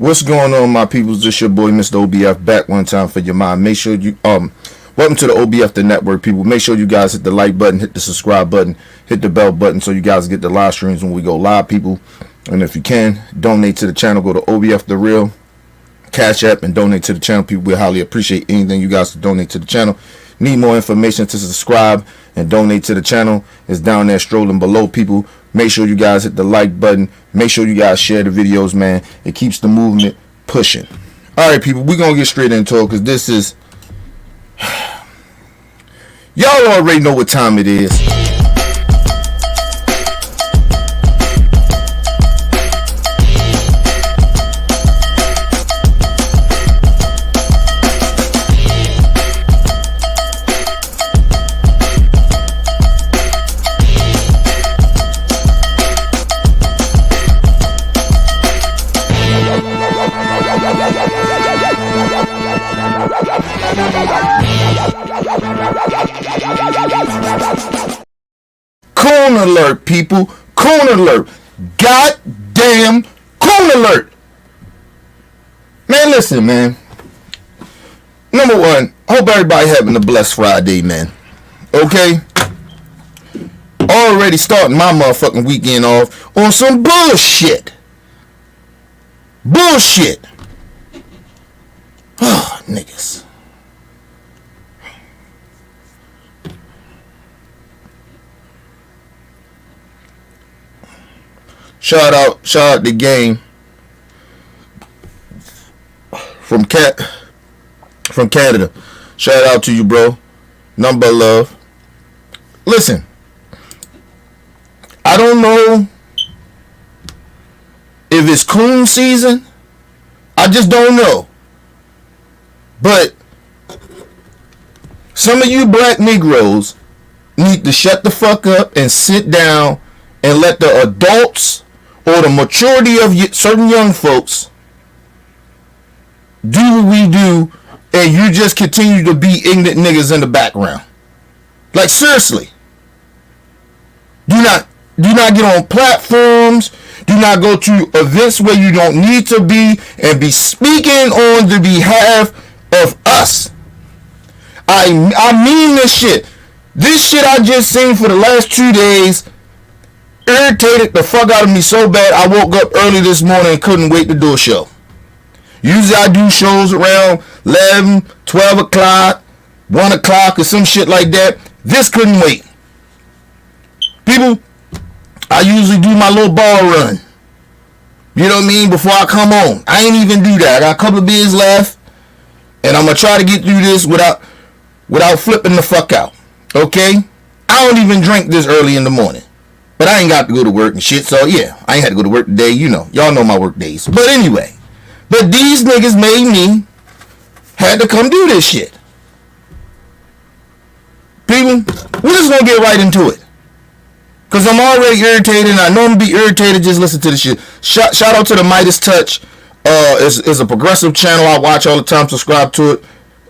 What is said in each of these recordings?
What's going on, my peoples? This your boy, Mr. OBF, back one time for your mind. Make sure you welcome to the OBF the Network, people. Make sure you guys hit the like button, hit the subscribe button, hit the bell button so you guys get the live streams when we go live, people. And if you can, donate to the channel. Go to OBF the Real Cash App and donate to the channel, people. We highly appreciate anything you guys can donate to the channel. Need more information to subscribe and donate to the channel? It's down there strolling below, people. Make sure you guys hit the like button. Make sure you guys share the videos, man. It keeps the movement pushing. All right, people, we're going to get straight into it because this is... Y'all already know what time it is. Coon alert, people. Coon alert. Goddamn coon alert. Man, listen, man. Number one, hope everybody having a blessed Friday, man. Okay? Already starting my motherfucking weekend off on some bullshit. Bullshit. Oh, niggas. Shout out the game from Canada. Shout out to you, bro. Number love. Listen, I don't know if it's coon season. I just don't know. But some of you black Negroes need to shut the fuck up and sit down and let the adults or the maturity of certain young folks do what we do, and you just continue to be ignorant niggas in the background. Like, seriously. Do not get on platforms. Do not go to events where you don't need to be and be speaking on the behalf of us. I mean this shit. This shit I just seen for the last 2 days irritated the fuck out of me so bad I woke up early this morning and couldn't wait to do a show. Usually I do shows around 11, 12 o'clock, 1 o'clock or some shit like that. This couldn't wait. People, I usually do my little ball run. You know what I mean? Before I come on. I ain't even do that. I got a couple of beers left. And I'm going to try to get through this without flipping the fuck out. Okay? I don't even drink this early in the morning. But I ain't got to go to work and shit, so yeah, I ain't had to go to work today, you know. Y'all know my work days. But anyway, but these niggas made me had to come do this shit. People, we're just gonna get right into it. Cause I'm already irritated and I know I'm gonna be irritated just listen to this shit. Shout out to the Midas Touch. It's a progressive channel I watch all the time, subscribe to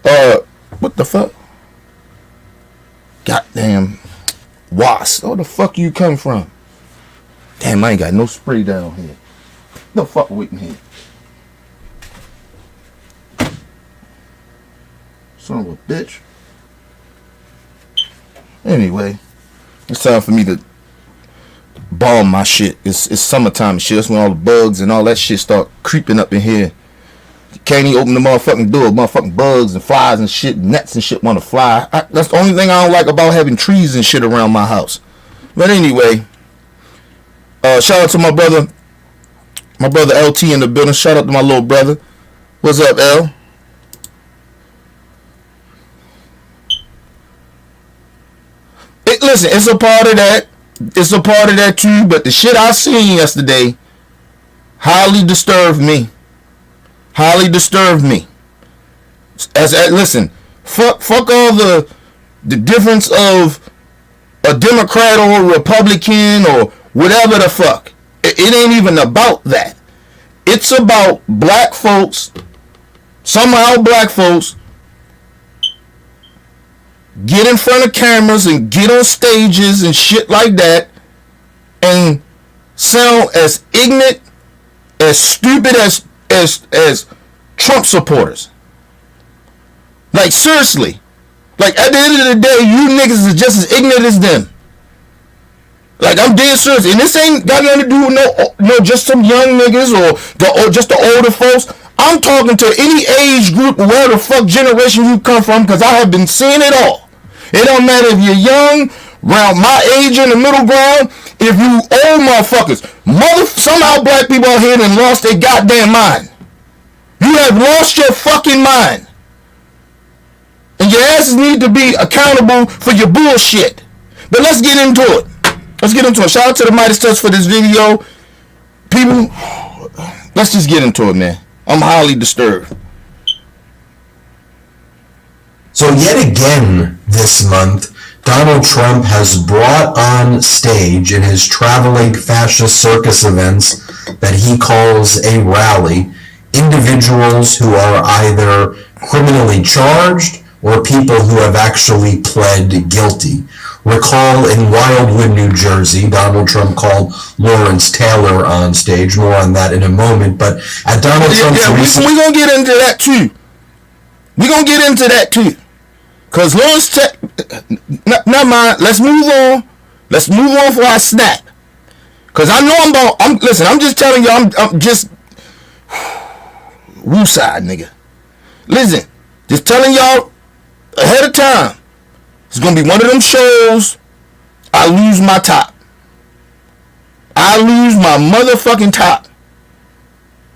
it. What the fuck? Goddamn wasp. Where the fuck you come from? Damn, I ain't got no spray down here. The fuck with me here. Son of a bitch. Anyway, it's time for me to balm my shit. It's summertime and shit. That's when all the bugs and all that shit start creeping up in here. Can't even open the motherfucking door. Motherfucking bugs and flies and shit, gnats and shit want to fly. That's the only thing I don't like about having trees and shit around my house. But anyway, shout out to my brother LT in the building. Shout out to my little brother. What's up, L? Listen, it's a part of that. It's a part of that too. But the shit I seen yesterday highly disturbed me. Highly disturbed me. Listen, fuck all the difference of a Democrat or a Republican or whatever the fuck. It ain't even about that. It's about black folks, somehow black folks, get in front of cameras and get on stages and shit like that and sound as ignorant, as stupid as as Trump supporters. Like, seriously. Like, at the end of the day, you niggas is just as ignorant as them. Like, I'm dead serious. And this ain't got nothing to do with no just some young niggas or just the older folks. I'm talking to any age group, where the fuck generation you come from, because I have been seeing it all. It don't matter if you're young, around my age in the middle ground, if you old motherfuckers. Somehow black people out here and lost their goddamn mind. You have lost your fucking mind. And your asses need to be accountable for your bullshit. But let's get into it. Shout out to the Midas Touch for this video. People, let's just get into it, man. I'm highly disturbed. So yet again this month, Donald Trump has brought on stage in his traveling fascist circus events that he calls a rally, individuals who are either criminally charged or people who have actually pled guilty. Recall in Wildwood, New Jersey, Donald Trump called Lawrence Taylor on stage. More on that in a moment. But at Donald Trump's recent... We're going to get into that too. Because Lawrence never mind. Let's move on. Let's move on for our snap. Because I know I'm just telling you, I'm just... Woo side, nigga. Listen, just telling y'all ahead of time. It's going to be one of them shows I lose my top. I lose my motherfucking top.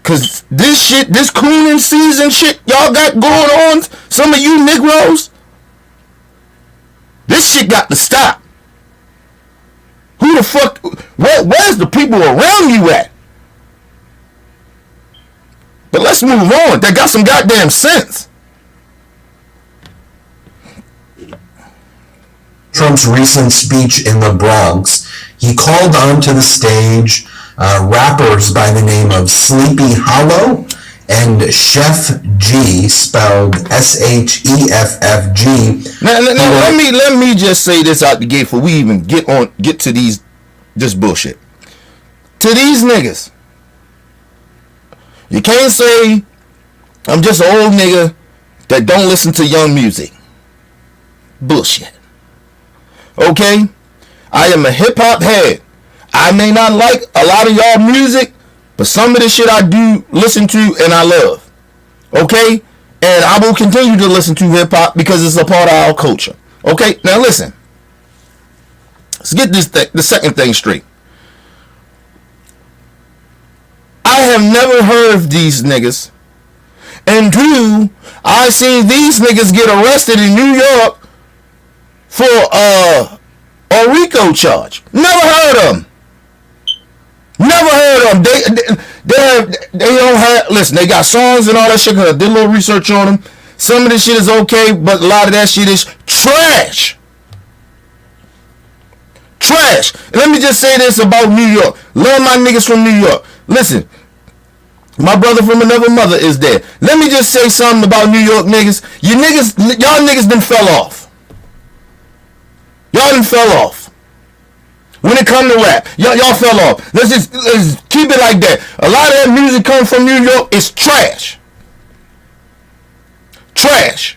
Because this shit, this cooning season shit y'all got going on, some of you Negroes, this shit got to stop. Who the fuck, where's the people around you at? But let's move on. They got some goddamn sense. Trump's recent speech in the Bronx, he called onto the stage rappers by the name of Sleepy Hollow and Chef G, spelled S-H-E-F-F-G. Now, let me just say this out the gate before we even get to this bullshit. To these niggas, you can't say I'm just an old nigga that don't listen to young music. Bullshit. Okay? I am a hip-hop head. I may not like a lot of y'all music, but some of the shit I do listen to and I love. Okay? And I will continue to listen to hip-hop because it's a part of our culture. Okay? Now listen. Let's get the second thing straight. I have never heard of these niggas. And two, I seen these niggas get arrested in New York for a RICO charge. Never heard of them. Never heard of them. They don't have, listen, they got songs and all that shit. Cause I did a little research on them. Some of this shit is okay, but a lot of that shit is trash. Trash. And let me just say this about New York. Love my niggas from New York. Listen, my brother from another mother is there. Let me just say something about New York niggas. Y'all niggas done fell off. Y'all done fell off. When it come to rap, y'all fell off. Let's keep it like that. A lot of that music comes from New York. It's trash. Trash.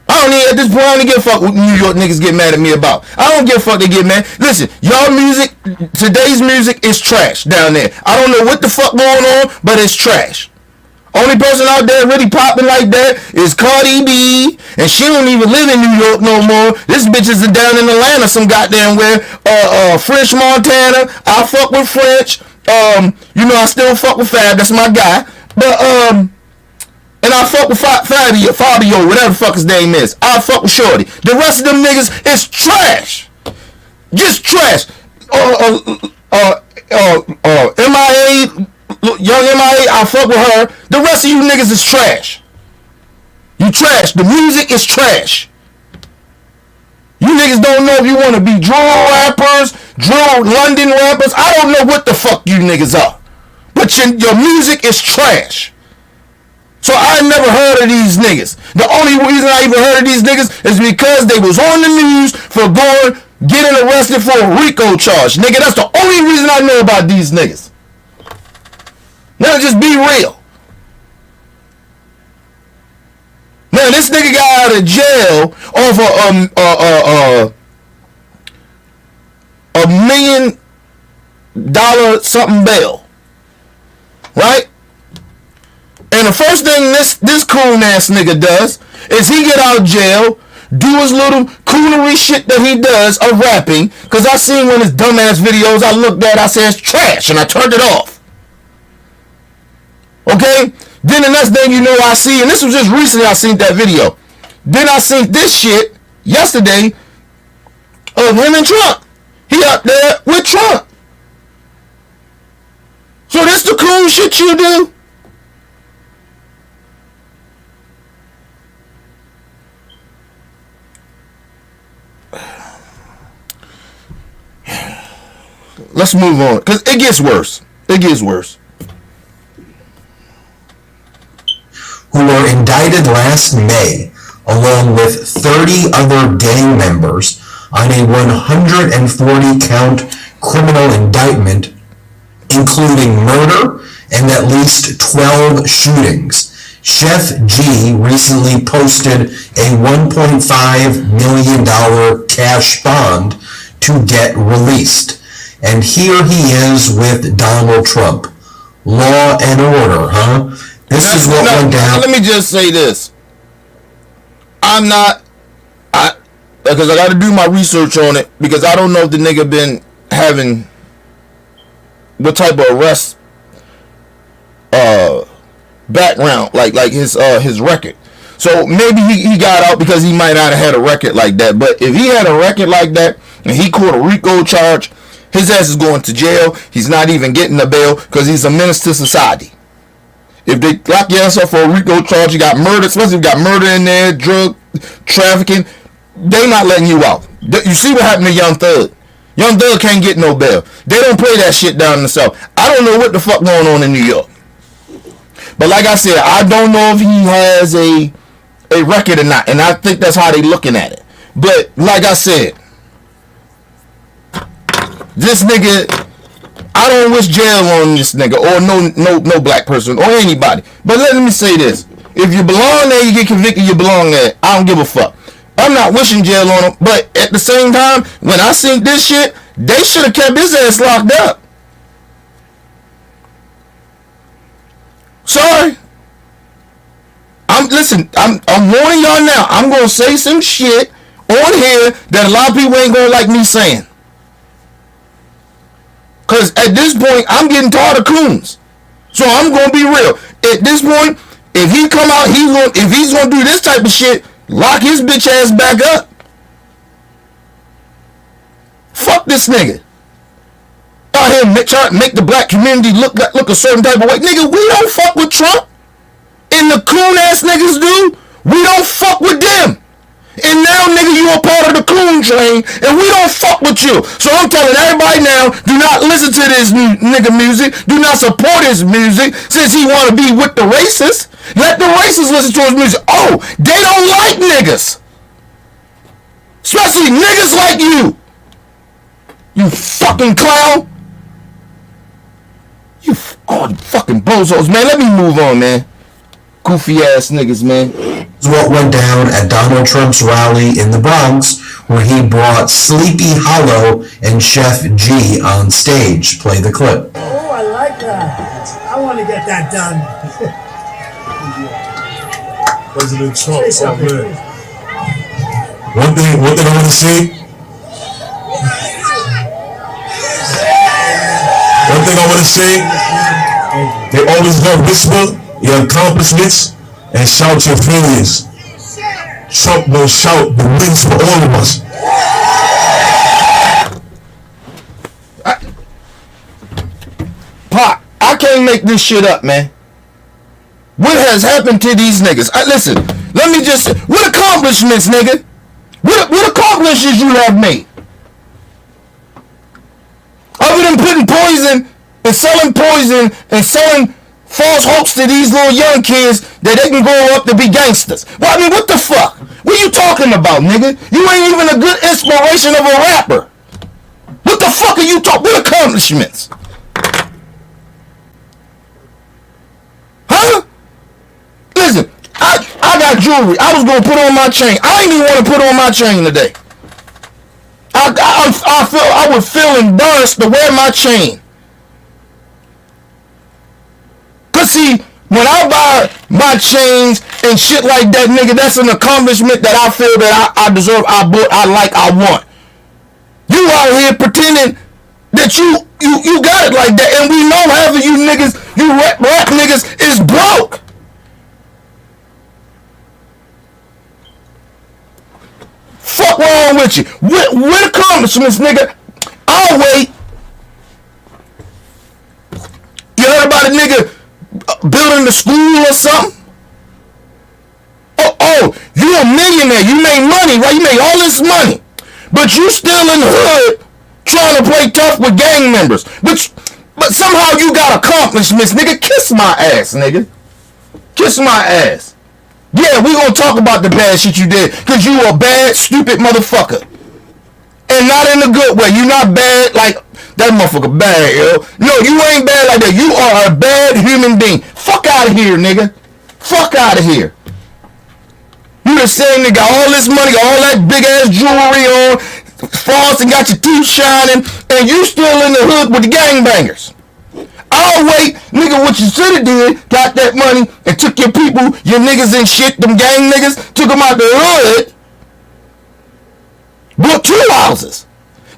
At this point, I don't give a fuck what New York niggas get mad at me about. I don't give a fuck they get mad. Listen, y'all music, today's music is trash down there. I don't know what the fuck going on, but it's trash. Only person out there really popping like that is Cardi B, and she don't even live in New York no more. This bitch is down in Atlanta some goddamn where. French Montana. I fuck with French. I still fuck with Fab. That's my guy. But and I fuck with Fabio, whatever the fuck his name is. I fuck with Shorty. The rest of them niggas is trash. Just trash. MIA. Young MIA, I fuck with her. The rest of you niggas is trash. You trash. The music is trash. You niggas don't know if you want to be drill rappers, drill London rappers. I don't know what the fuck you niggas are. But your music is trash. So I never heard of these niggas. The only reason I even heard of these niggas is because they was on the news for getting arrested for a RICO charge. Nigga, that's the only reason I know about these niggas. Now just be real. Now this nigga got out of jail off $1 million something bail, right? And the first thing this coon ass nigga does is he get out of jail, do his little coonery shit that he does of rapping. Cause I seen one of his dumbass videos I looked at, I said it's trash, and I turned it off. Okay? Then the next thing you know I see, and this was just recently I seen that video. Then I seen this shit yesterday of him and Trump. He up there with Trump. So this the cool shit you do? Let's move on, because it gets worse. It gets worse. Who were indicted last May, along with 30 other gang members, on a 140-count criminal indictment, including murder and at least 12 shootings. Chef G recently posted a $1.5 million cash bond to get released. And here he is with Donald Trump. Law and order, huh? This is what went down. Let me just say this. Because I got to do my research on it, because I don't know if the nigga been having what type of arrest background, like his record. So maybe he got out because he might not have had a record like that. But if he had a record like that and he caught a RICO charge, his ass is going to jail. He's not even getting a bail because he's a menace to society. If they lock your ass up for a RICO charge, you got murder, especially if you got murder in there, drug trafficking, they not letting you out. You see what happened to Young Thug? Young Thug can't get no bail. They don't play that shit down in the South. I don't know what the fuck going on in New York. But like I said, I don't know if he has a record or not. And I think that's how they looking at it. But like I said, this nigga, I don't wish jail on this nigga or no black person or anybody. But let me say this. If you belong there, you get convicted, you belong there. I don't give a fuck. I'm not wishing jail on him. But at the same time, when I seen this shit, they should have kept his ass locked up. Sorry. I'm warning y'all now. I'm gonna say some shit on here that a lot of people ain't gonna like me saying. Cause at this point, I'm getting tired of coons. So I'm gonna be real. At this point, if he come out, if he's gonna do this type of shit, lock his bitch ass back up. Fuck this nigga. Out here trying to make the black community look a certain type of way. Nigga, we don't fuck with Trump. And the coon ass niggas do. We don't fuck with them. And now, nigga, you a part of the coon train, and we don't fuck with you. So I'm telling everybody now, do not listen to this nigga music. Do not support his music, since he want to be with the racists. Let the racists listen to his music. Oh, they don't like niggas. Especially niggas like you. You fucking clown. You fucking bozos, man. Let me move on, man. Goofy ass niggas, man. This is what went down at Donald Trump's rally in the Bronx, where he brought Sleepy Hollow and Chef G on stage. Play the clip. Oh, I like that. I want to get that done. President Trump, oh man. One thing I want to say. One thing I want to say, they always gonna whisper your accomplishments and shout your failures. Trump will shout the wins for all of us. Pop, I can't make this shit up, man. What has happened to these niggas? Listen, let me just say, what accomplishments, nigga? What accomplishments you have made? Other than putting poison and selling false hopes to these little young kids that they can grow up to be gangsters. Well, I mean, what the fuck? What are you talking about, nigga? You ain't even a good inspiration of a rapper. What the fuck are you talking? What accomplishments? jewelry. I was gonna put on my chain. I ain't even want to put on my chain today. I would feel embarrassed to wear my chain. Cause see, when I buy my chains and shit like that, nigga, that's an accomplishment that I feel that I deserve, I like, I want. You out here pretending that you got it like that, and we know half of you niggas, you rap niggas, is broke. Fuck wrong with you? With accomplishments, nigga. I'll wait. You heard about a nigga building the school or something? Oh, you a millionaire. You made money, right? You made all this money. But you still in the hood trying to play tough with gang members. But somehow you got accomplishments, nigga. Kiss my ass, nigga. Kiss my ass. Yeah, we gonna talk about the bad shit you did, cause you a bad, stupid motherfucker. And not in a good way. You not bad like that motherfucker bad, yo. No, you ain't bad like that. You are a bad human being. Fuck out of here, nigga. Fuck out of here. You the same nigga, got all this money, got all that big ass jewelry on, floss and got your teeth shining, and you still in the hood with the gangbangers. I'll wait, nigga, what you shoulda did, got that money and took your people, your niggas and shit, them gang niggas, took them out the hood, bought 2 houses.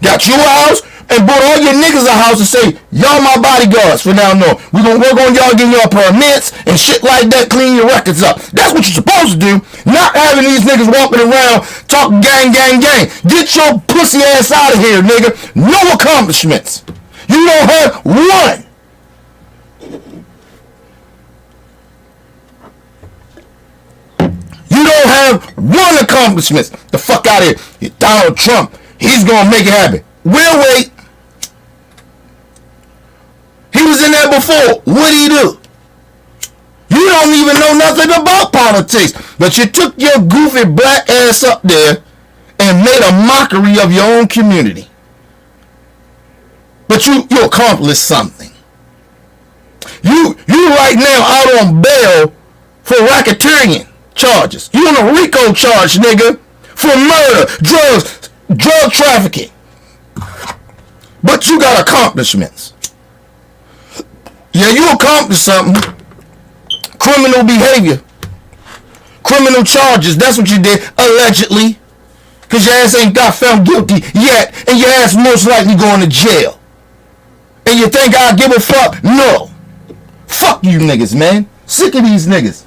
Got you a house and bought all your niggas a house and say, y'all my bodyguards for now on. We gonna work on y'all getting y'all permits and shit like that, clean your records up. That's what you're supposed to do, not having these niggas walking around talking gang, gang, gang. Get your pussy ass out of here, nigga. No accomplishments. You don't have one. You don't have one accomplishment. The fuck out of here. Donald Trump, he's gonna make it happen. We'll wait. He was in there before. What'd he do? You don't even know nothing about politics. But you took your goofy black ass up there and made a mockery of your own community. But you accomplished something. You right now out on bail for racketeering charges. You on a RICO charge, nigga, for murder, drugs, drug trafficking. But you got accomplishments. Yeah, you accomplished something. Criminal behavior. Criminal charges. That's what you did, allegedly. Because your ass ain't got found guilty yet, and your ass most likely going to jail. And you think I give a fuck? No. Fuck you niggas, man. Sick of these niggas.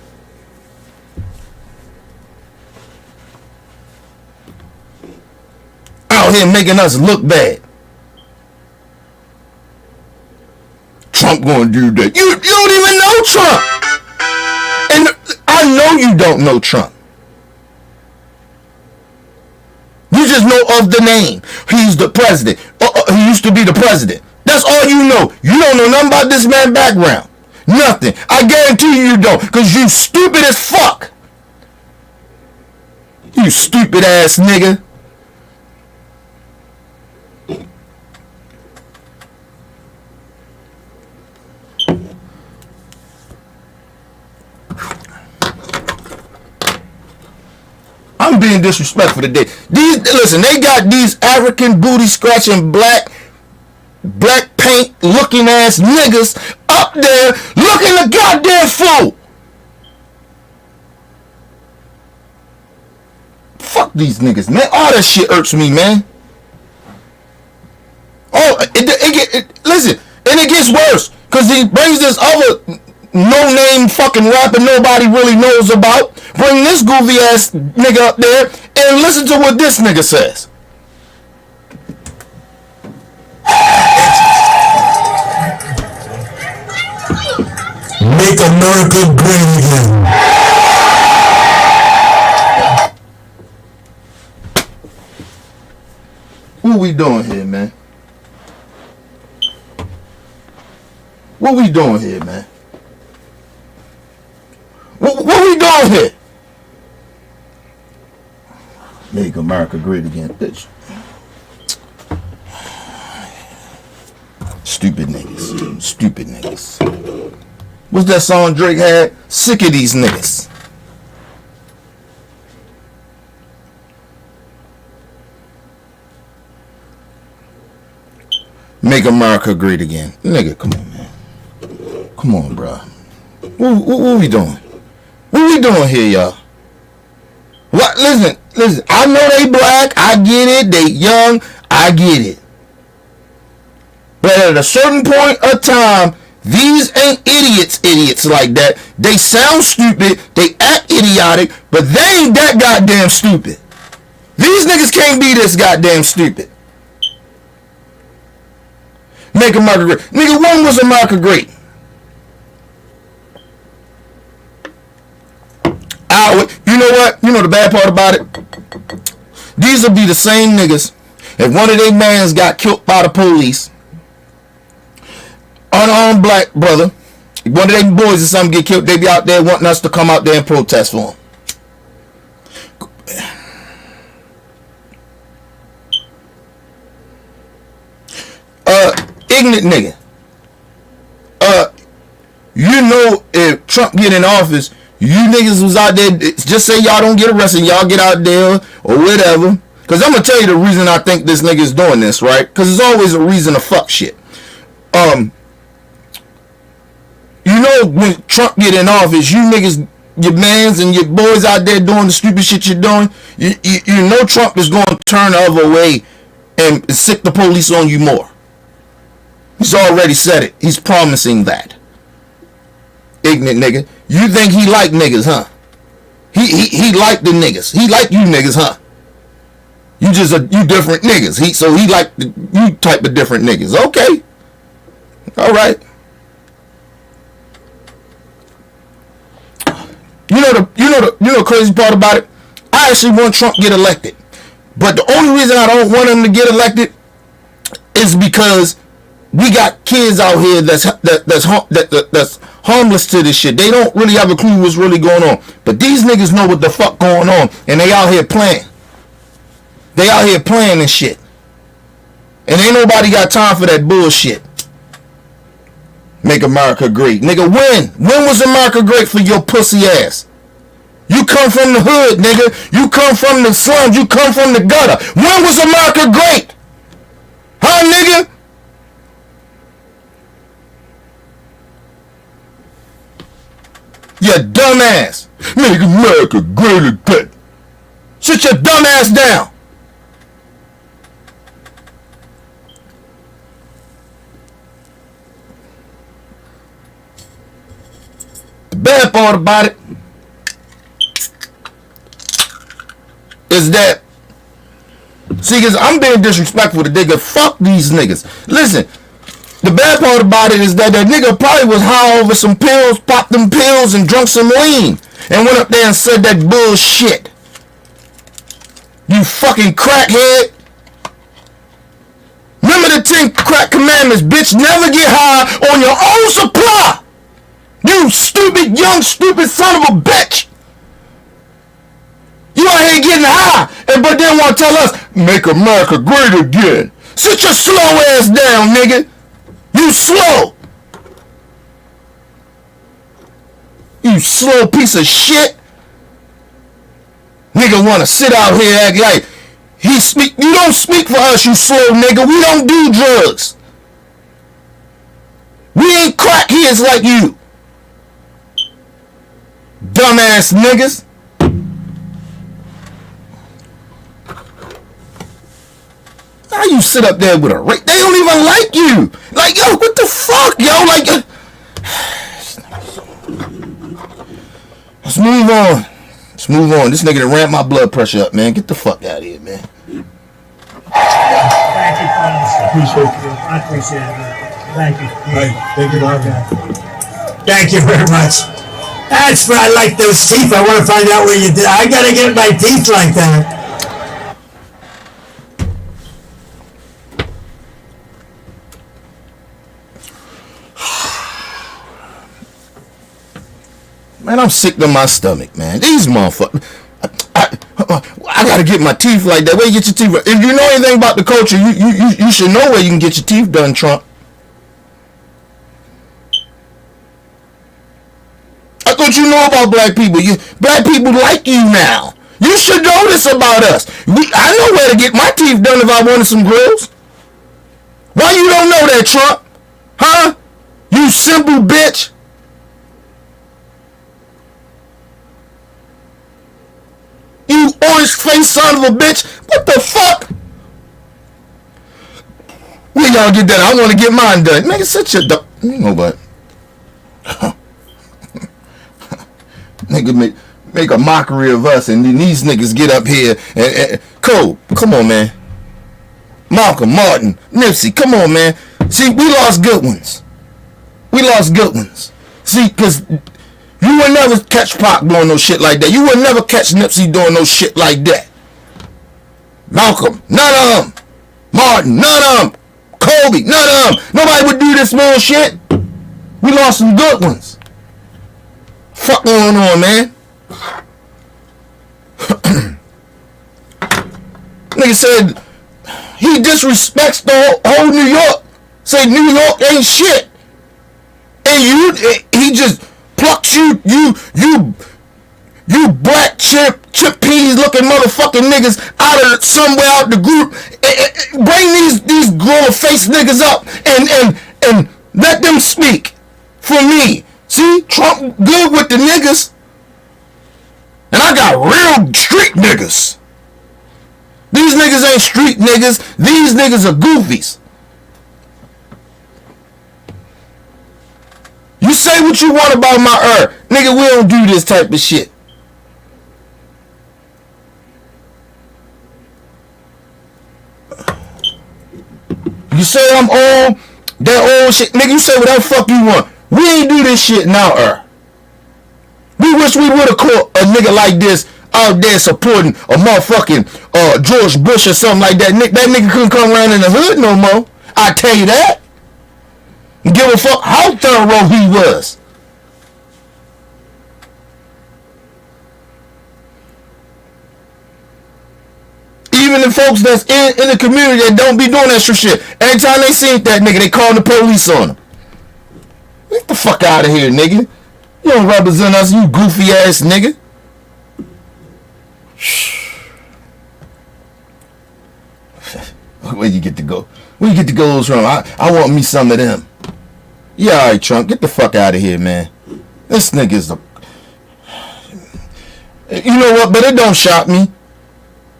Out here making us look bad. Trump gonna do that. You don't even know Trump. And I know you don't know Trump. You just know of the name. He's the president. He used to be the president. That's all you know. You don't know nothing about this man's background. Nothing. I guarantee you don't. Because you stupid as fuck. You stupid ass nigga. I'm being disrespectful today. Listen, they got these African booty scratching black paint looking ass niggas up there looking a goddamn fool. Fuck these niggas, man. All that shit irks me, man. Oh, listen, and it gets worse because he brings this other no-name fucking rapper nobody really knows about. Bring this goofy ass nigga up there and listen to what this nigga says. Make America great again. What we doing here, man? What we doing here, man? What we doing here? Make America great again, bitch. Stupid niggas. Stupid niggas. What's that song Drake had? Sick of these niggas. Make America great again. Nigga, come on, man. Come on, bro. What we doing? What we doing here, y'all? What? Listen. I know they black. I get it. They young. I get it. But at a certain point of time, these ain't idiots like that. They sound stupid. They act idiotic. But they ain't that goddamn stupid. These niggas can't be this goddamn stupid. Make America great. Nigga, when was America great? You know what? You know the bad part about it? These will be the same niggas. If one of their mans got killed by the police, unarmed black brother, one of their boys or something get killed, they be out there wanting us to come out there and protest for them. Ignorant nigga. You know if Trump get in office, you niggas was out there, just say y'all don't get arrested, y'all get out there or whatever. Cause I'm gonna tell you the reason I think this nigga is doing this, right? Cause there's always a reason to fuck shit. You know when Trump get in office, you niggas, your mans and your boys out there doing the stupid shit you're doing, you know Trump is going to turn the other way and sick the police on you more. He's already said it. He's promising that. Ignorant nigga. You think he like niggas, huh? He like the niggas. He like you niggas, huh? You just you different niggas. So he like you type of different niggas. Okay. All right. You know the crazy part about it? I actually want Trump to get elected. But the only reason I don't want him to get elected is because we got kids out here that's harmless to this shit. They don't really have a clue what's really going on. But these niggas know what the fuck going on, and they out here playing. They out here playing and shit. And ain't nobody got time for that bullshit. Make America great. Nigga, when? When was America great for your pussy ass? You come from the hood, nigga. You come from the slums. You come from the gutter. When was America great? Huh, nigga? You dumbass. Make America great again. Sit your dumb ass down. The bad part about it is that, see, cause I'm being disrespectful to nigga. Fuck these niggas. Listen, the bad part about it is that nigga probably was high over some pills, popped them pills, and drunk some lean, and went up there and said that bullshit. You fucking crackhead. Remember the 10 crack commandments, bitch. Never get high on your own supply. You stupid, young, stupid son of a bitch. You out here getting high, but then want to tell us, make America great again. Sit your slow ass down, nigga. You slow. You slow piece of shit. Nigga want to sit out here act like he speak. You don't speak for us, you slow nigga. We don't do drugs. We ain't crackheads like you. Dumbass niggas. How you sit up there with a rape? They don't even like you. Like, yo, what the fuck, yo? Like, let's move on. Let's move on. This nigga done ramped my blood pressure up, man. Get the fuck out of here, man. Thank you, fellas. Appreciate it. I appreciate it, man. Thank you. Thank you for having me. Thank you very much. That's why I like those teeth. I want to find out where you did. I gotta get my teeth like that. Man, I'm sick to my stomach, man. These motherfuckers. I gotta get my teeth like that. Where you get your teeth? If you know anything about the culture, you should know where you can get your teeth done, Trump. I thought you know about black people. Black people like you now. You should know this about us. I know where to get my teeth done if I wanted some grills. Why you don't know that, Trump. Huh? You simple bitch. You orange-faced son of a bitch. What the fuck? When y'all get that? I want to get mine done. Nigga, sit your dumb. You know what? Nigga make a mockery of us, and then these niggas get up here and Cole, come on, man. Malcolm, Martin, Nipsey, come on, man. See, we lost good ones. See, because you would never catch Pac doing no shit like that. You would never catch Nipsey doing no shit like that. Malcolm, none of them. Martin, none of them. Kobe, none of them. Nobody would do this bullshit. We lost some good ones. Fuck going on, man? Nigga said he disrespects the whole New York. Say New York ain't shit. And he just plucks you black chickpeas looking motherfucking niggas out of somewhere out the group. Bring these glow face niggas up and let them speak for me. See, Trump good with the niggas. And I got real street niggas. These niggas ain't street niggas. These niggas are goofies. You say what you want about my nigga, we don't do this type of shit. You say I'm old, that old shit. Nigga, you say whatever fuck you want. We ain't do this shit now, We wish we would have caught a nigga like this out there supporting a motherfucking George Bush or something like that. That nigga couldn't come around in the hood no more. I tell you that. Give a fuck how thorough he was. Even the folks that's in the community that don't be doing extra shit. Every time they seen that nigga, they call the police on him. Get the fuck out of here, nigga. You don't represent us, you goofy ass nigga. Where you get to go? Where you get to go those from? I want me some of them. Yeah, alright, Trump. Get the fuck out of here, man. This nigga's a... You know what? But it don't shock me.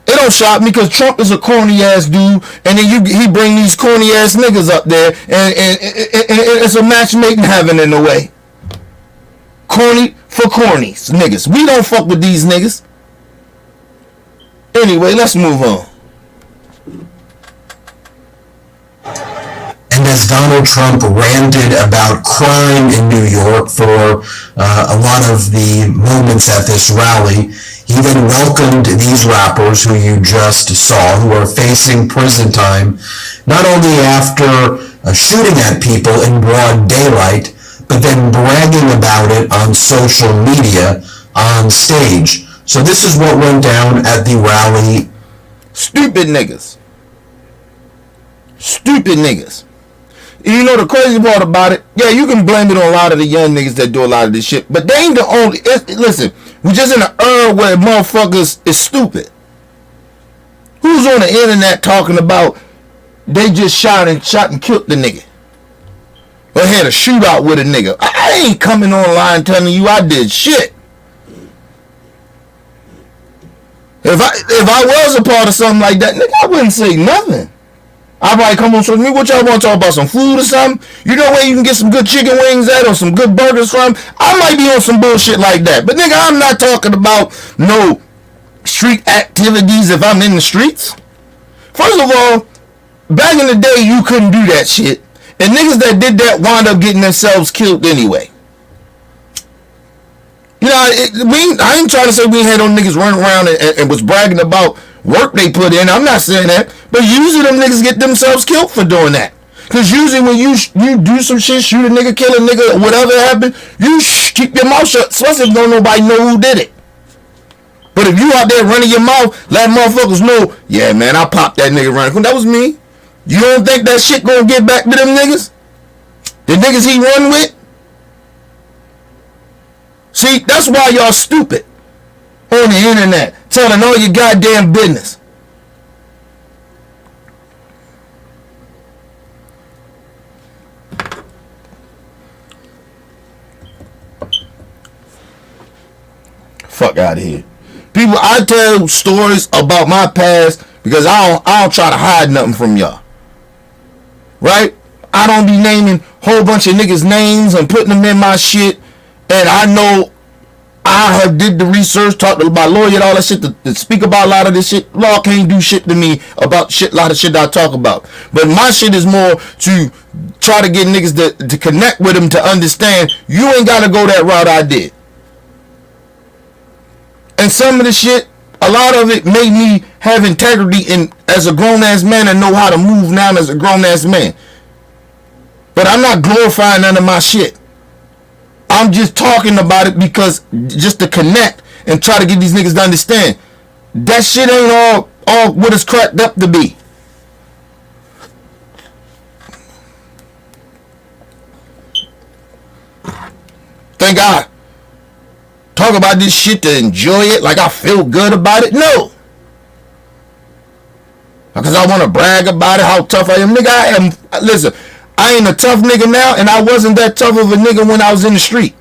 It don't shock me because Trump is a corny ass dude, and then he bring these corny ass niggas up there, and it's a matchmaking heaven in a way. Corny for cornies, niggas. We don't fuck with these niggas. Anyway, let's move on. And as Donald Trump ranted about crime in New York for a lot of the moments at this rally, he then welcomed these rappers who you just saw, who are facing prison time, not only after shooting at people in broad daylight, but then bragging about it on social media on stage. So this is what went down at the rally. Stupid niggas. Stupid niggas. You know the crazy part about it? Yeah, you can blame it on a lot of the young niggas that do a lot of this shit, but they ain't the only... Listen, we just in an era where motherfuckers is stupid. Who's on the internet talking about they just shot and killed the nigga? Or had a shootout with a nigga? I ain't coming online telling you I did shit. If I was a part of something like that, nigga, I wouldn't say nothing. I'd probably come on social media. What y'all want to talk about? Some food or something? You know where you can get some good chicken wings at or some good burgers from? I might be on some bullshit like that. But nigga, I'm not talking about no street activities if I'm in the streets. First of all, back in the day, you couldn't do that shit. And niggas that did that wound up getting themselves killed anyway. You know, I ain't trying to say we had no niggas running around and was bragging about work they put in. I'm not saying that. But usually them niggas get themselves killed for doing that. Because usually when you do some shit, shoot a nigga, kill a nigga, whatever happened, you keep your mouth shut, especially if don't nobody know who did it. But if you out there running your mouth, let motherfuckers know, yeah, man, I popped that nigga running. That was me. You don't think that shit gonna get back to them niggas? The niggas he run with? See, that's why y'all stupid on the internet, telling all your goddamn business. fuck out of here. People, I tell stories about my past because I don't try to hide nothing from y'all. Right? I don't be naming whole bunch of niggas' names and putting them in my shit. And I know I have did the research, talked to my lawyer and all that shit to speak about a lot of this shit. Law can't do shit to me about a lot of shit that I talk about. But my shit is more to try to get niggas to connect with them to understand you ain't got to go that route I did. And some of the shit, a lot of it made me have integrity as a grown-ass man and know how to move now as a grown-ass man. But I'm not glorifying none of my shit. I'm just talking about it because just to connect and try to get these niggas to understand that shit ain't all what it's cracked up to be. Thank God. Talk about this shit to enjoy it like I feel good about it? No. Because I want to brag about it, how tough I am. Nigga, I am. Listen, I ain't a tough nigga now, and I wasn't that tough of a nigga when I was in the street.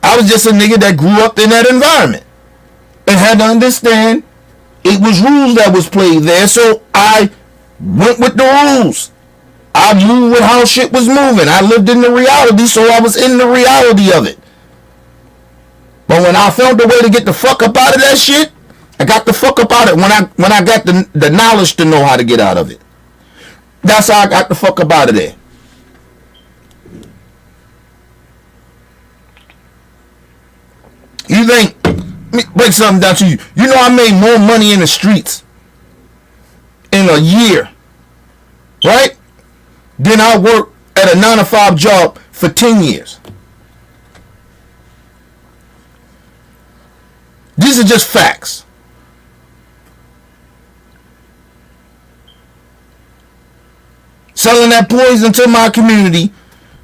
I was just a nigga that grew up in that environment and had to understand it was rules that was played there, so I went with the rules. I moved with how shit was moving. I lived in the reality, so I was in the reality of it. But when I found a way to get the fuck up out of that shit, I got the fuck up out of it when I got the knowledge to know how to get out of it. That's how I got the fuck up out of there. You think, let me break something down to you. You know I made more money in the streets in a year, right? Than I worked at a 9-to-5 job for 10 years. These are just facts. Selling that poison to my community,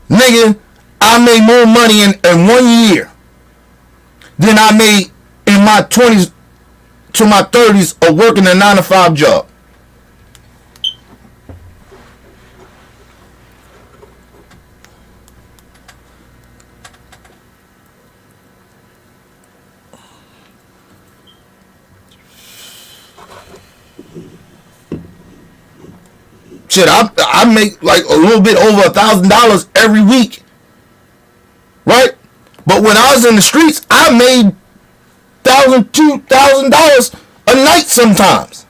nigga, I made more money in 1 year than I made in my 20s to my 30s of working a 9-to-5 job. Shit, I make like a little bit over $1,000 every week, right? But when I was in the streets, I made $1,000, $2,000 a night sometimes.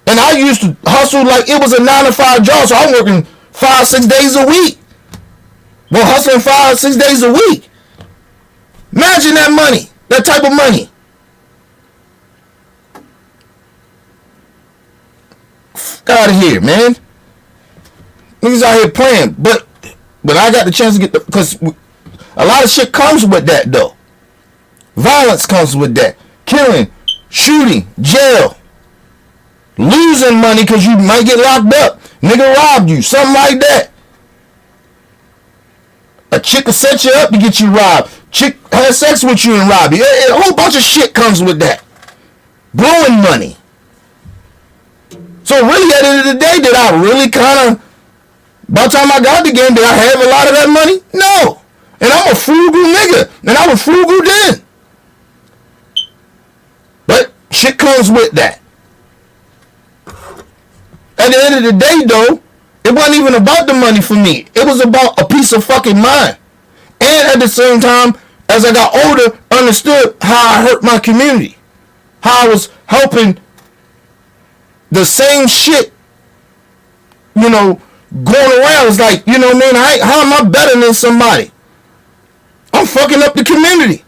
And I used to hustle like it was a 9-to-5 job, so I'm working 5-6 days a week. Well, hustling 5-6 days a week. Imagine that money, that type of money. Out of here, man. Niggas out here playing, but I got the chance to get because a lot of shit comes with that though. Violence comes with that. Killing, shooting, jail, losing money because you might get locked up. Nigga robbed you, something like that. A chick will set you up to get you robbed. Chick has sex with you and rob you. A whole bunch of shit comes with that. Blowing money. So really, at the end of the day, did I really kind of, by the time I got the game, did I have a lot of that money? No. And I'm a frugal nigga. And I was frugal then. But shit comes with that. At the end of the day, though, it wasn't even about the money for me. It was about a peace of fucking mind. And at the same time, as I got older, understood how I hurt my community. How I was helping the same shit, you know, going around. It's like, you know what I mean? How am I better than somebody? I'm fucking up the community.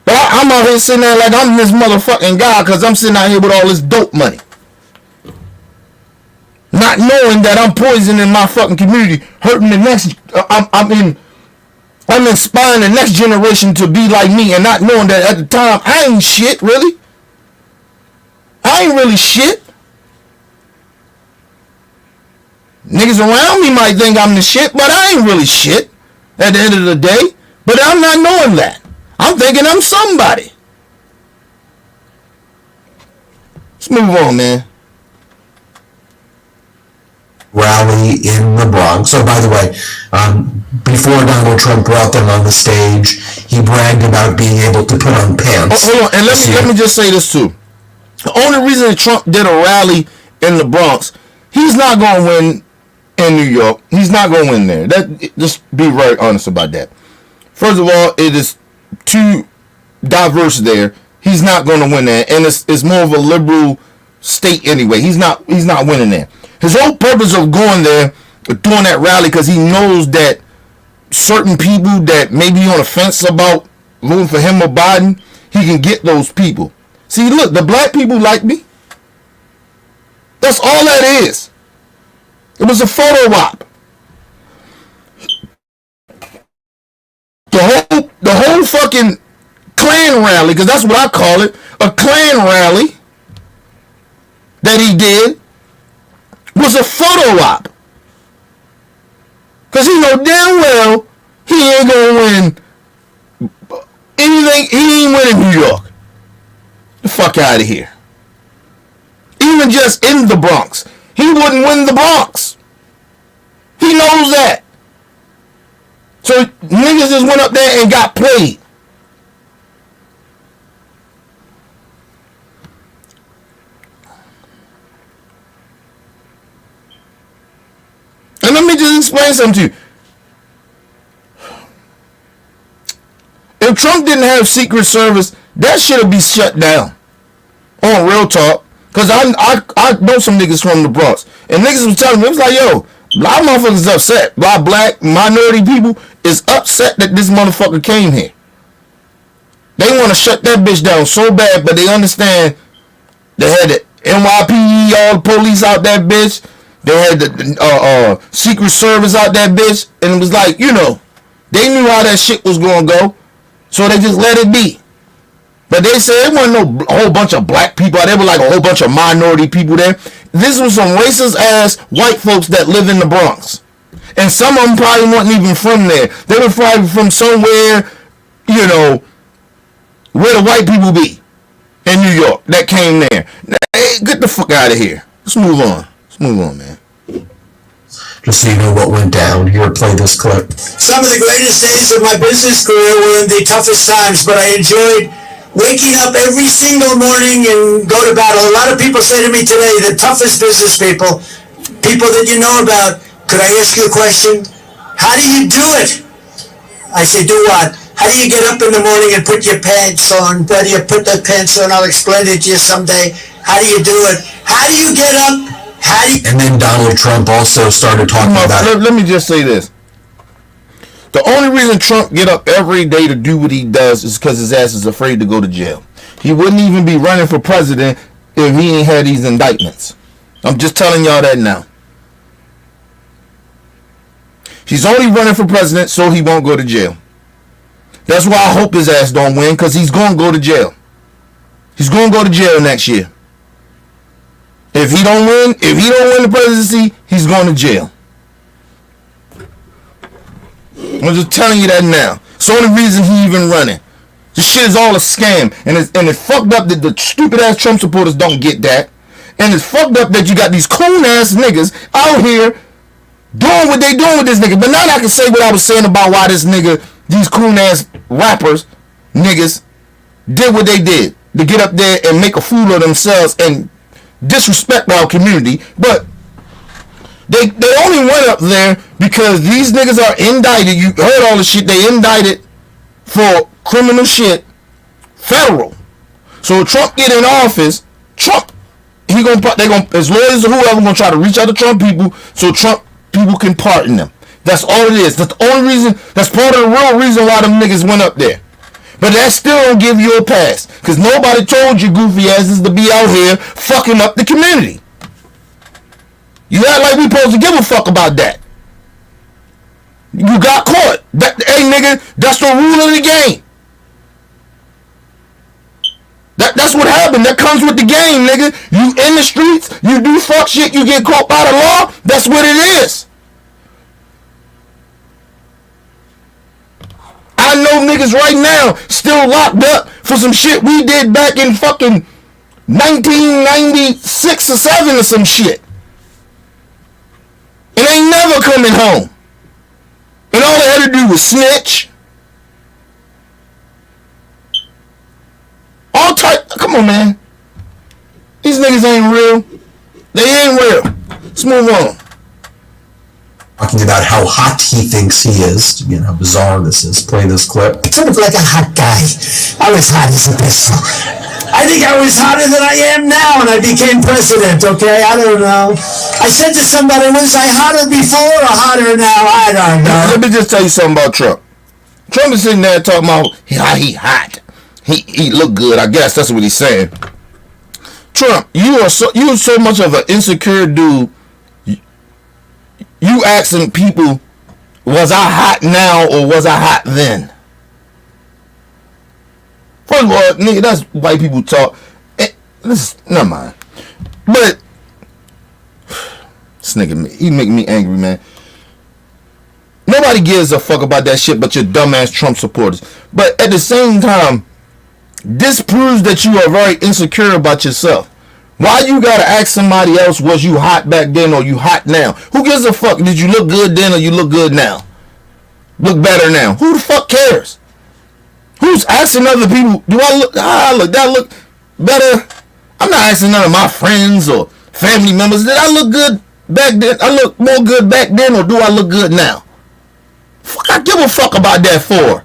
But I'm out here sitting there like I'm this motherfucking guy because I'm sitting out here with all this dope money. Not knowing that I'm poisoning my fucking community, hurting the next, I'm inspiring the next generation to be like me and not knowing that at the time, I ain't shit, really. I ain't really shit. Niggas around me might think I'm the shit, but I ain't really shit at the end of the day. But I'm not knowing that. I'm thinking I'm somebody. Let's move on, man. rally in the Bronx. So, by the way, before Donald Trump brought them on the stage, he bragged about being able to put on pants. Hold on, and let me just say this too. The only reason that Trump did a rally in the Bronx, he's not going to win in New York. He's not going to win there. Just be very honest about that. First of all, it is too diverse there. He's not going to win there, and it's more of a liberal state anyway. He's not winning there. His whole purpose of going there, doing that rally, because he knows that certain people that may be on the fence about voting for him or Biden, he can get those people. See, look, the black people like me. That's all that is. It was a photo op. The whole fucking Klan rally, because that's what I call it, a Klan rally that he did was a photo op. Because he know damn well he ain't gonna win anything. He ain't winning New York. The fuck out of here. Even just in the Bronx, he wouldn't win the Bronx. He knows that. So niggas just went up there and got played. And let me just explain something to you. If Trump didn't have Secret Service, that should be shut down. On real talk. Because I know some niggas from the Bronx. And niggas was telling me, it was like, yo, a lot of motherfuckers upset. A lot of black minority people is upset that this motherfucker came here. They want to shut that bitch down so bad, but they understand they had the NYPD, all the police out that bitch. They had the Secret Service out that bitch. And it was like, you know, they knew how that shit was going to go. So they just let it be. But they said it wasn't no whole bunch of black people. There were like a whole bunch of minority people there. This was some racist ass white folks that live in the Bronx. And some of them probably weren't even from there. They were probably from somewhere, you know, where the white people be. In New York. That came there. Hey, get the fuck out of here. Let's move on. Let's move on, man. Just so you know what went down, here, play this clip. Some of the greatest days of my business career were in the toughest times, but I enjoyed waking up every single morning and go to battle. A lot of people say to me today, the toughest business people that you know about, could I ask you a question? How do you do it? I say, do what? How do you get up in the morning and put your pants on? Whether you put the pants on, I'll explain it to you someday. How do you do it? How do you get up? And then Donald Trump also started talking about it. Let me just say this. The only reason Trump get up every day to do what he does is because his ass is afraid to go to jail. He wouldn't even be running for president if he ain't had these indictments. I'm just telling y'all that now. He's only running for president so he won't go to jail. That's why I hope his ass don't win, because he's going to go to jail. He's going to go to jail next year. If he don't win the presidency, he's going to jail. I'm just telling you that now. It's the only reason he even running. This shit is all a scam. And it's fucked up that the stupid ass Trump supporters don't get that. And it's fucked up that you got these coon ass niggas out here doing what they doing with this nigga. But now I can say what I was saying about why this nigga, these coon ass rappers, niggas, did what they did. To get up there and make a fool of themselves and disrespect our community. But they only went up there because these niggas are indicted. You heard all the shit. They indicted for criminal shit. Federal. So Trump get in office. Trump, his lawyers or whoever gonna try to reach out to Trump people so Trump people can pardon them. That's all it is. That's the only reason. That's part of the real reason why them niggas went up there. But that still don't give you a pass. Because nobody told you goofy asses to be out here fucking up the community. You act like we supposed to give a fuck about that. You got caught. Hey nigga, that's the rule of the game. That's what happened. That comes with the game, nigga. You in the streets, you do fuck shit, you get caught by the law. That's what it is. I know niggas right now still locked up for some shit we did back in fucking 1996 or 7 or some shit. and ain't never coming home. And all they had to do was snitch. All type. Come on, man. These niggas ain't real. They ain't real. Let's move on. Talking about how hot he thinks he is. You know how bizarre this is. Play this clip. Sort of like a hot guy. I was hot as a pistol. I think I was hotter than I am now when I became president, okay? I don't know. I said to somebody, was I hotter before or hotter now? I don't know. Let me just tell you something about Trump. Trump is sitting there talking about how he hot. He look good. I guess that's what he's saying. Trump, you are so much of an insecure dude. You asking people, was I hot now or was I hot then? First of all, nigga, that's white people talk. Never mind. But this nigga, he making me angry, man. Nobody gives a fuck about that shit but your dumbass Trump supporters. But at the same time, this proves that you are very insecure about yourself. Why you gotta ask somebody else, was you hot back then or you hot now? Who gives a fuck? Did you look good then or you look good now? Look better now? Who the fuck cares? Who's asking other people, do I look, that look better? I'm not asking none of my friends or family members, did I look good back then? I look more good back then or do I look good now? Fuck, I give a fuck about that for.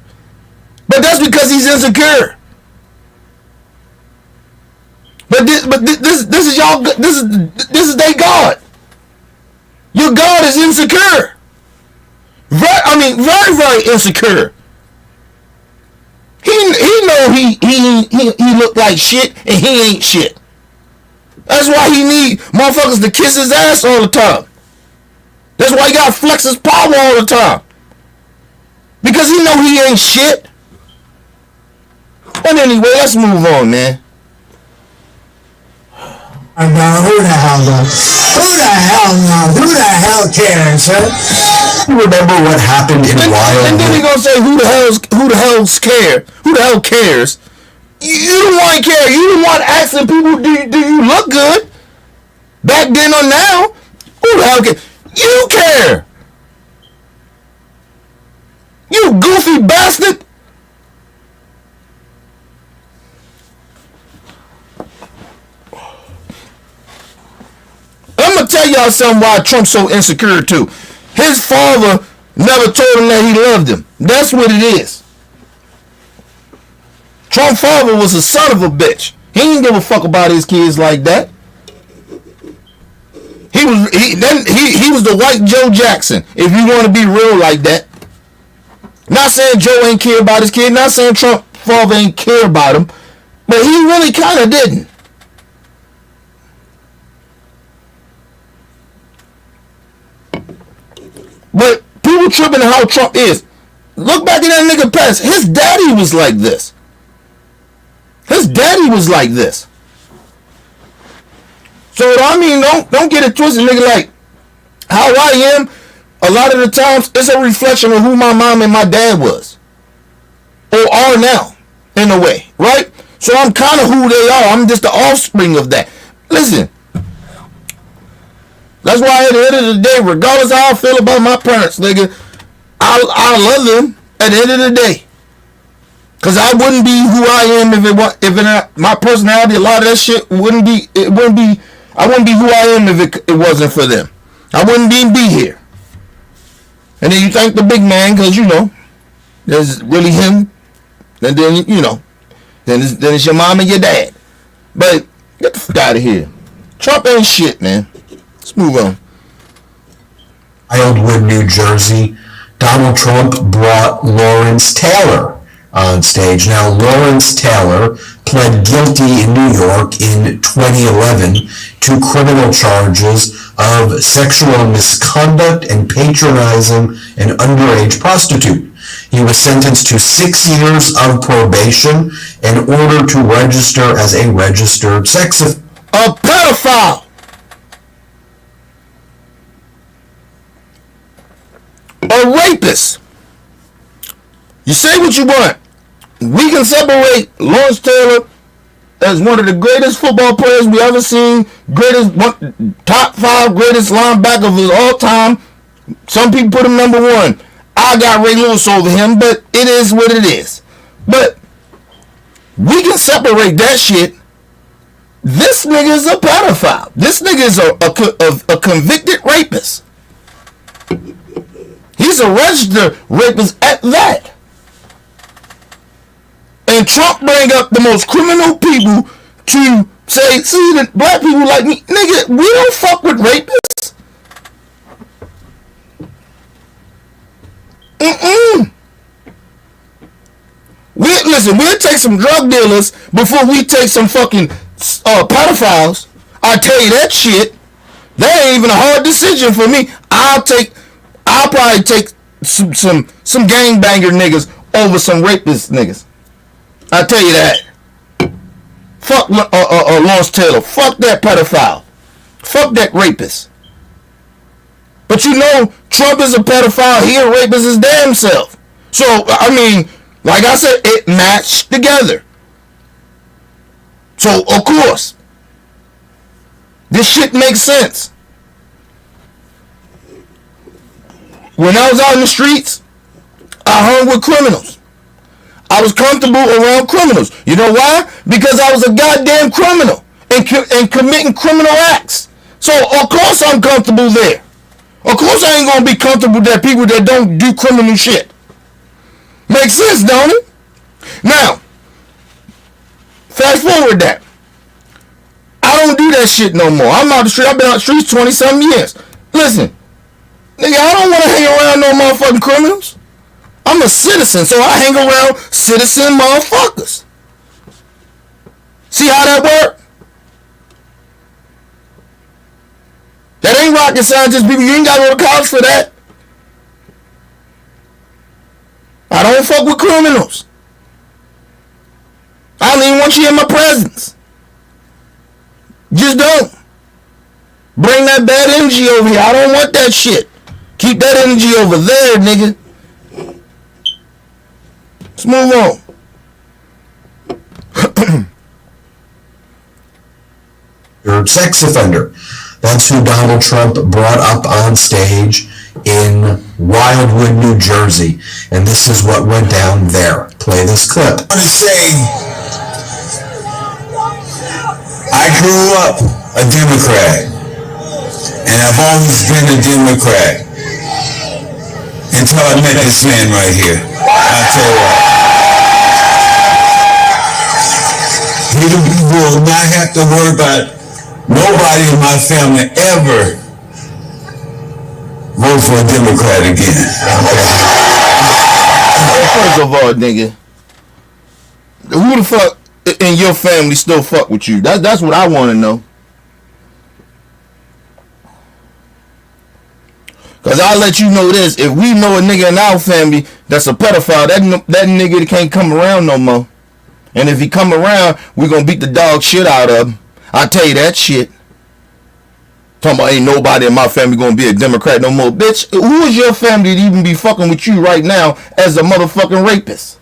But that's because he's insecure. But this is y'all. This is their God. Your God is insecure. Very insecure. He know he look like shit and he ain't shit. That's why he need motherfuckers to kiss his ass all the time. That's why he got to flex his power all the time. Because he know he ain't shit. But anyway, let's move on, man. Who the hell knows? Who the hell cares, huh? You remember what happened in Wildwood? And then he gonna say, who the hell cares? You don't want to care. You don't want asking people, do you look good? Back then or now? Who the hell cares? You care. You goofy bastard. I'm gonna tell y'all something why Trump's so insecure too. His father never told him that he loved him. That's what it is. Trump's father was a son of a bitch. He didn't give a fuck about his kids like that. He was the white Joe Jackson, if you want to be real like that. Not saying Joe ain't care about his kid, not saying Trump's father ain't care about him, but he really kind of didn't. But people tripping on how Trump is. Look back at that nigga past. His daddy was like this. His daddy was like this. So I mean, don't get it twisted, nigga. Like how I am, a lot of the times it's a reflection of who my mom and my dad was, or are now, in a way, right? So I'm kind of who they are. I'm just the offspring of that. Listen. That's why at the end of the day, regardless of how I feel about my parents, nigga, I love them at the end of the day. Cause I wouldn't be who I am if my personality, a lot of that shit I wouldn't be who I am if it wasn't for them. I wouldn't even be here. And then you thank the big man, cause you know, there's really him, and then you know, then it's your mom and your dad. But get the fuck out of here. Trump ain't shit, man. Let's move on. Wildwood, New Jersey. Donald Trump brought Lawrence Taylor on stage. Now, Lawrence Taylor pled guilty in New York in 2011 to criminal charges of sexual misconduct and patronizing an underage prostitute. He was sentenced to 6 years of probation in order to register as a registered sex offender. A pedophile. A rapist. You say what you want. We can separate Lawrence Taylor as one of the greatest football players we ever seen, top 5 greatest linebackers of all time. Some people put him number 1. I got Ray Lewis over him, but it is what it is. But we can separate that shit. This nigga is a pedophile. This nigga is a convicted rapist. He's a registered rapist at that. And Trump bring up the most criminal people to say, see, the black people like me. Nigga, we don't fuck with rapists. We'll take some drug dealers before we take some fucking pedophiles. I tell you that shit. That ain't even a hard decision for me. I'll probably take some gangbanger niggas over some rapist niggas. I tell you that. Fuck Lawrence Taylor. Fuck that pedophile. Fuck that rapist. But you know, Trump is a pedophile. He a rapist his damn self. So, I mean, like I said, it matched together. So, of course, this shit makes sense. When I was out in the streets, I hung with criminals. I was comfortable around criminals. You know why? Because I was a goddamn criminal and committing criminal acts. So, of course, I'm comfortable there. Of course, I ain't gonna be comfortable with people that don't do criminal shit. Makes sense, don't it? Now, fast forward that. I don't do that shit no more. I'm out the street. I've been out the streets 20-something years. Listen, nigga, I don't want to hang around no motherfucking criminals. I'm a citizen, so I hang around citizen motherfuckers. See how that work? That ain't rocket scientist, people. You ain't got to go to college for that. I don't fuck with criminals. I don't even want you in my presence. Just don't. Bring that bad energy over here. I don't want that shit. Keep that energy over there, nigga. Let's move on. You're a sex offender. That's who Donald Trump brought up on stage in Wildwood, New Jersey. And this is what went down there. Play this clip. I want to say, I grew up a Democrat, and I've always been a Democrat until I met this man right here. I'll tell you what. He will not have to worry about nobody in my family ever vote for a Democrat again. First of all, nigga, who the fuck in your family still fuck with you? That's what I want to know. Cause I'll let you know this: if we know a nigga in our family that's a pedophile, that nigga can't come around no more. And if he come around, we gonna beat the dog shit out of him. I tell you that shit. Talking about ain't nobody in my family gonna be a Democrat no more. Bitch, who is your family to even be fucking with you right now as a motherfucking rapist?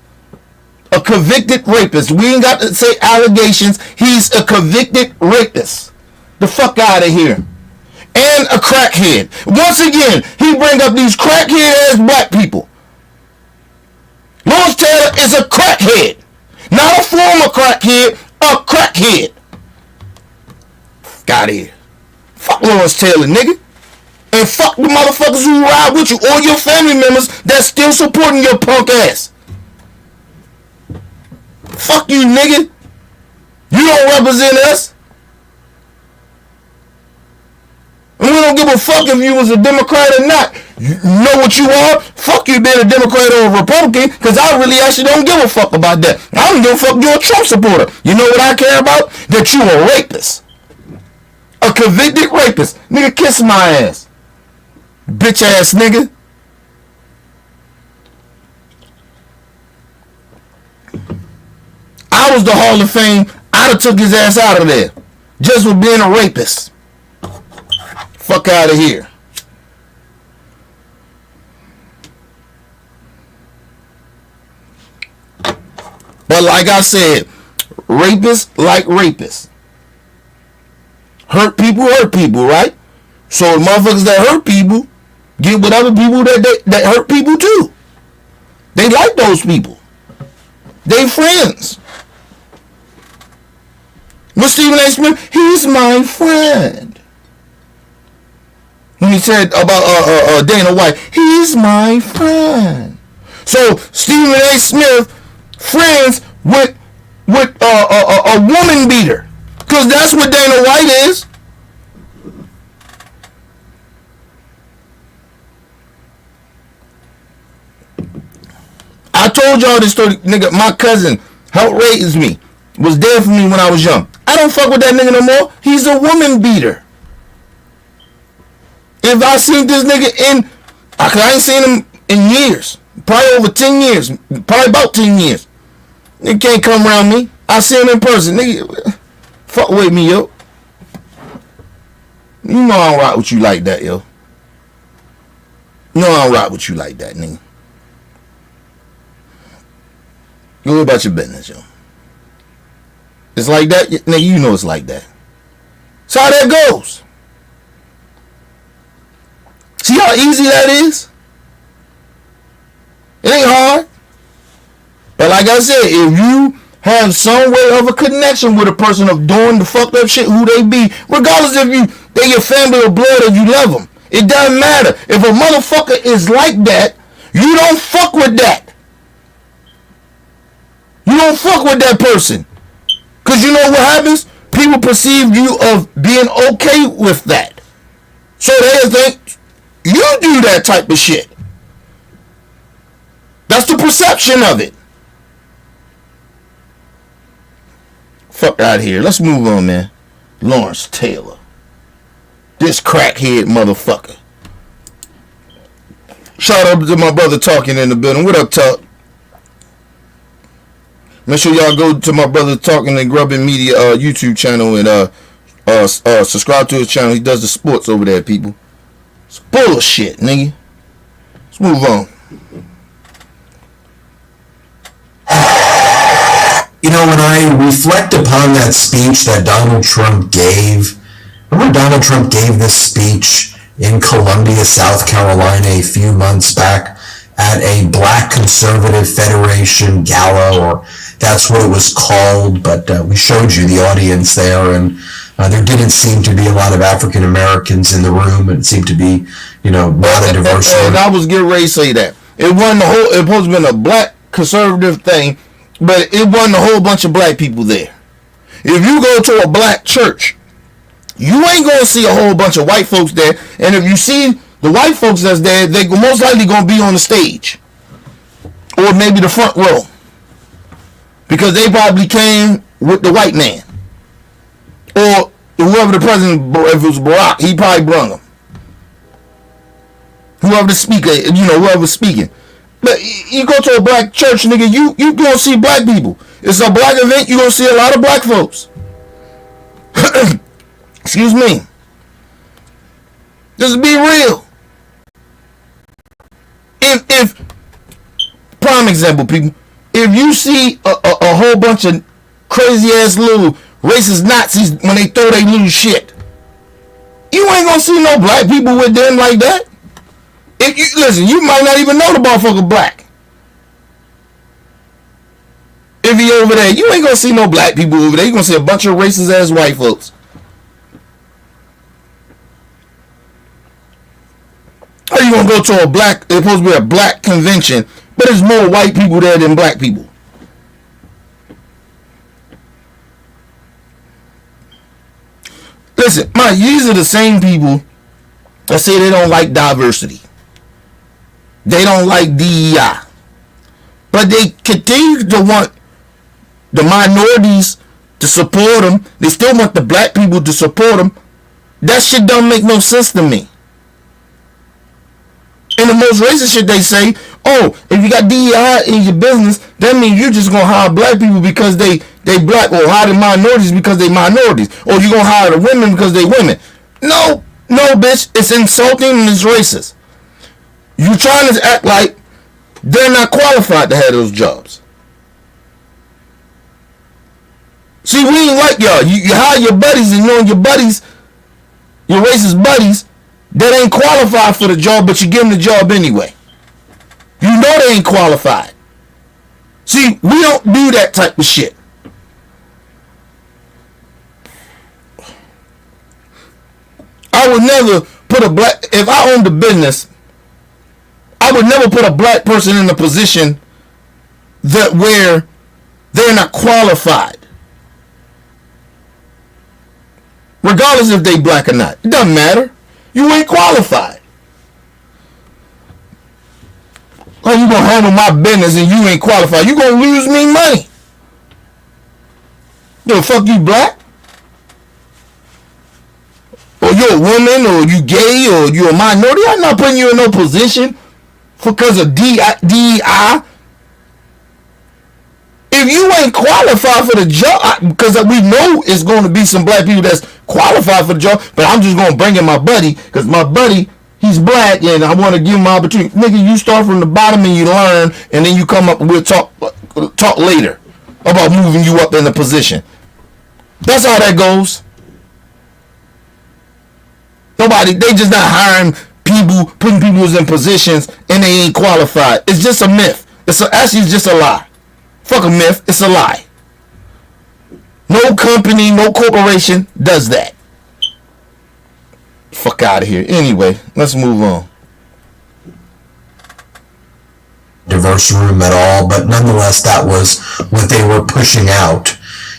A convicted rapist. We ain't got to say allegations. He's a convicted rapist. The fuck out of here. And a crackhead. Once again, he bring up these crackhead ass black people. Lawrence Taylor is a crackhead. Not a former crackhead, a crackhead. Fuck out of here. Fuck Lawrence Taylor, nigga. And fuck the motherfuckers who ride with you, or your family members that's still supporting your punk ass. Fuck you, nigga. You don't represent us. And we don't give a fuck if you was a Democrat or not. You know what you are? Fuck you being a Democrat or a Republican, because I really actually don't give a fuck about that. I don't give a fuck you're a Trump supporter. You know what I care about? That you a rapist. A convicted rapist. Nigga, kiss my ass. Bitch ass nigga. I was the Hall of Fame. I'd have took his ass out of there. Just for being a rapist. Fuck out of here. But like I said, rapists like rapists. Hurt people, right? So the motherfuckers that hurt people get with other people that hurt people too. They like those people. They friends. But Stephen A. Smith, he's my friend. When he said about Dana White, he's my friend. So Stephen A. Smith friends with a woman beater, because that's what Dana White is. I told y'all this story, nigga. My cousin helped raise me, was there for me when I was young. I don't fuck with that nigga no more. He's a woman beater. If I seen this nigga I ain't seen him in years. Probably over 10 years. Probably about 10 years. Nigga can't come around me. I see him in person. Nigga, fuck with me, yo. You know I don't rock with you like that, yo. You know I don't rock with you like that, nigga. Go about your business, yo. It's like that, nigga. You know it's like that. That's how that goes. See how easy that is? It ain't hard. But like I said, if you have some way of a connection with a person of doing the fucked up shit, who they be, regardless if they your family or blood or you love them, it doesn't matter. If a motherfucker is like that, you don't fuck with that. You don't fuck with that person. Because you know what happens? People perceive you of being okay with that. So they think you do that type of shit. That's the perception of it. Fuck out of here. Let's move on, man. Lawrence Taylor. This crackhead motherfucker. Shout out to my brother Talking in the building. What up, Talk? Make sure y'all go to my brother Talking and Grubbin Media YouTube channel and subscribe to his channel. He does the sports over there, people. It's bullshit, nigga. Let's move on. You know, when I reflect upon that speech that Donald Trump gave, remember Donald Trump gave this speech in Columbia, South Carolina a few months back at a Black Conservative Federation gala, or that's what it was called, but we showed you the audience there, and there didn't seem to be a lot of African Americans in the room, and it seemed to be, you know, not a diverse room. And I was getting ready to say that. It wasn't the whole, it supposed to have been a Black conservative thing, but it wasn't a whole bunch of black people there. If you go to a black church, you ain't going to see a whole bunch of white folks there, and if you see the white folks that's there, they most likely going to be on the stage, or maybe the front row, because they probably came with the white man, or whoever the president, if it was Barack, he probably brung them. Whoever the speaker, you know, whoever's speaking. But you go to a black church, nigga, you gonna see black people. It's a black event, you gonna see a lot of black folks. Excuse me. Just be real. If prime example, people, if you see a whole bunch of crazy ass little racist Nazis when they throw their little shit, you ain't gonna see no black people with them like that. If you listen, you might not even know the motherfucker black. If he over there, you ain't gonna see no black people over there. You gonna see a bunch of racist ass white folks. How you gonna go to a black? It's supposed to be a black convention, but there's more white people there than black people. Listen, these are the same people that say they don't like diversity. They don't like DEI. But they continue to want the minorities to support them. They still want the black people to support them. That shit don't make no sense to me. And the most racist shit they say, oh, if you got DEI in your business, that means you're just gonna hire black people because they black, or hire the minorities because they minorities, or you're gonna hire the women because they women. No, bitch, it's insulting and it's racist. You trying to act like they're not qualified to have those jobs. See, we ain't like y'all. You hire your buddies, and knowing your buddies, your racist buddies, that ain't qualified for the job, but you give them the job anyway. You know they ain't qualified. See, we don't do that type of shit. I would never put a black, if I owned a business, I would never put a black person in a position that where they're not qualified. Regardless if they black or not. It doesn't matter. You ain't qualified. Oh, you gonna handle my business and you ain't qualified. You gonna lose me money. The fuck you black? Or you a woman, or you gay, or you a minority? I'm not putting you in no position because of DEI. If you ain't qualified for the job, because we know it's going to be some black people that's qualified for the job, but I'm just going to bring in my buddy, because my buddy, he's black, and I want to give him my opportunity. Nigga, you start from the bottom and you learn, and then you come up and we'll talk later about moving you up in the position. That's how that goes. Nobody, they just not hiring people, putting people in positions, and they ain't qualified. It's just a myth. Actually, it's just a lie. Fuck a myth. It's a lie. No company, no corporation does that. Fuck out of here. Anyway, let's move on. Diverse room at all, but nonetheless, that was what they were pushing out.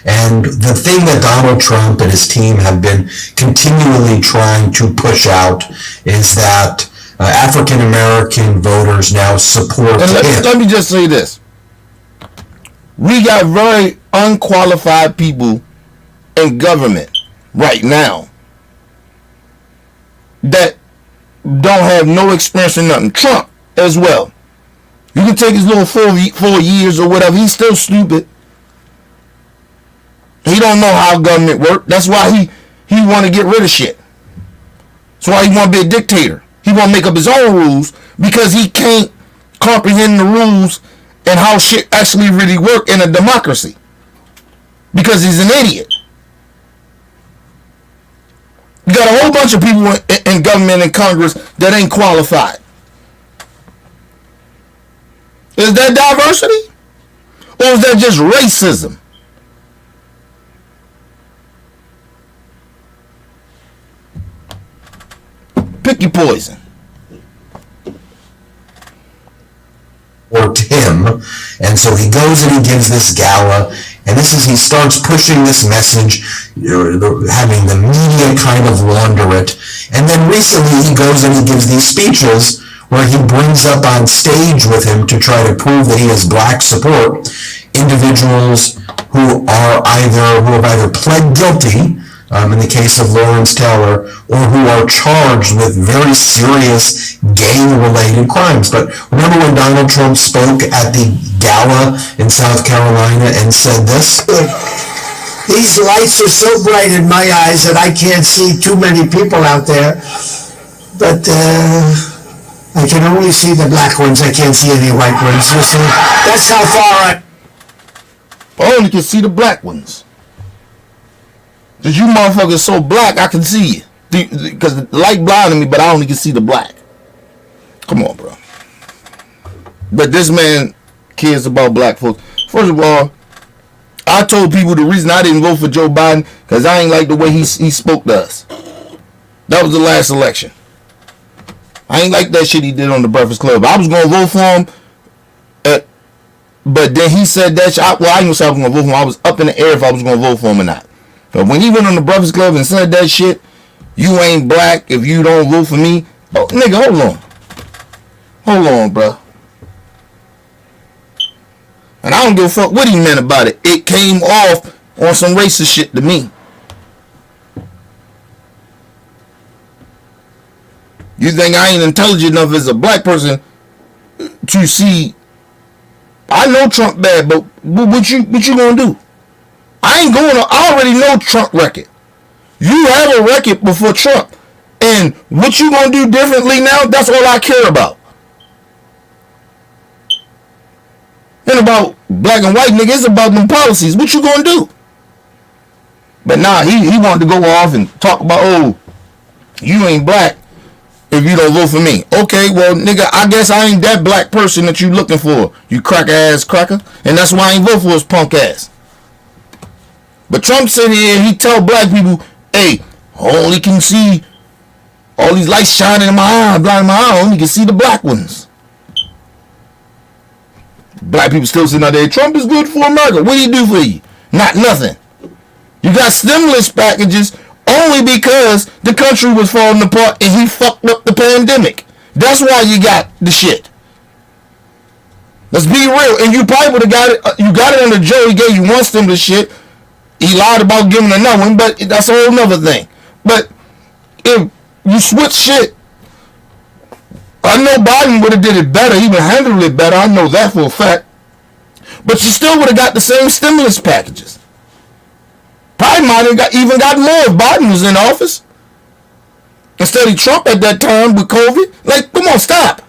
And the thing that Donald Trump and his team have been continually trying to push out is that African American voters now support him. Let me just say this. We got very unqualified people in government right now that don't have no experience in nothing. Trump as well. You can take his little 4 years or whatever. He's still stupid. He don't know how government works. That's why he want to get rid of shit. That's why he want to be a dictator. He want to make up his own rules because he can't comprehend the rules and how shit actually really work in a democracy. Because he's an idiot. You got a whole bunch of people in government and Congress that ain't qualified. Is that diversity? Or is that just racism? Pick your poison. Or to him, and so he goes and he gives this gala, and he starts pushing this message, having the media kind of launder it, and then recently he goes and he gives these speeches where he brings up on stage with him to try to prove that he has black support individuals who have either pled guilty, in the case of Lawrence Taylor, or who are charged with very serious gang-related crimes. But remember when Donald Trump spoke at the gala in South Carolina and said this? These lights are so bright in my eyes that I can't see too many people out there. But I can only see the black ones. I can't see any white ones. You see? That's how far I only can see the black ones. Cause you motherfuckers so black, I can see you. Because the light blinding me, but I only can see the black. Come on, bro. But this man cares about black folks. First of all, I told people the reason I didn't vote for Joe Biden because I ain't like the way he spoke to us. That was the last election. I ain't like that shit he did on the Breakfast Club. I was gonna vote for him, but then he said that shit. I ain't gonna say I was gonna vote for him. I was up in the air if I was gonna vote for him or not. But when he went on the Breakfast Club and said that shit, you ain't black if you don't vote for me. Oh, nigga, hold on, bro. And I don't give a fuck what he meant about it. It came off on some racist shit to me. You think I ain't intelligent enough as a black person to see? I know Trump bad, but what you gonna do? I already know Trump record. You have a record before Trump. And what you gonna do differently now, that's all I care about. And about black and white niggas, it's about them policies. What you gonna do? But nah, he wanted to go off and talk about, oh, you ain't black if you don't vote for me. Okay, well, nigga, I guess I ain't that black person that you looking for, you cracker ass cracker. And that's why I ain't vote for his punk ass. But Trump sit here and he tell black people, hey, I only can see all these lights shining in my eye, blinding my eye, I only can see the black ones. Black people still sitting out there, Trump is good for America. What did he do for you? Not nothing. You got stimulus packages only because the country was falling apart and he fucked up the pandemic. That's why you got the shit. Let's be real. And you probably would have got it. You got it under Joe. He gave you one stimulus shit. He lied about giving another one, but that's a whole nother thing. But if you switch shit, I know Biden would have did it better. He would have handled it better. I know that for a fact. But you still would have got the same stimulus packages. Probably might have even got more if Biden was in office instead of Trump at that time with COVID. Like, come on, stop.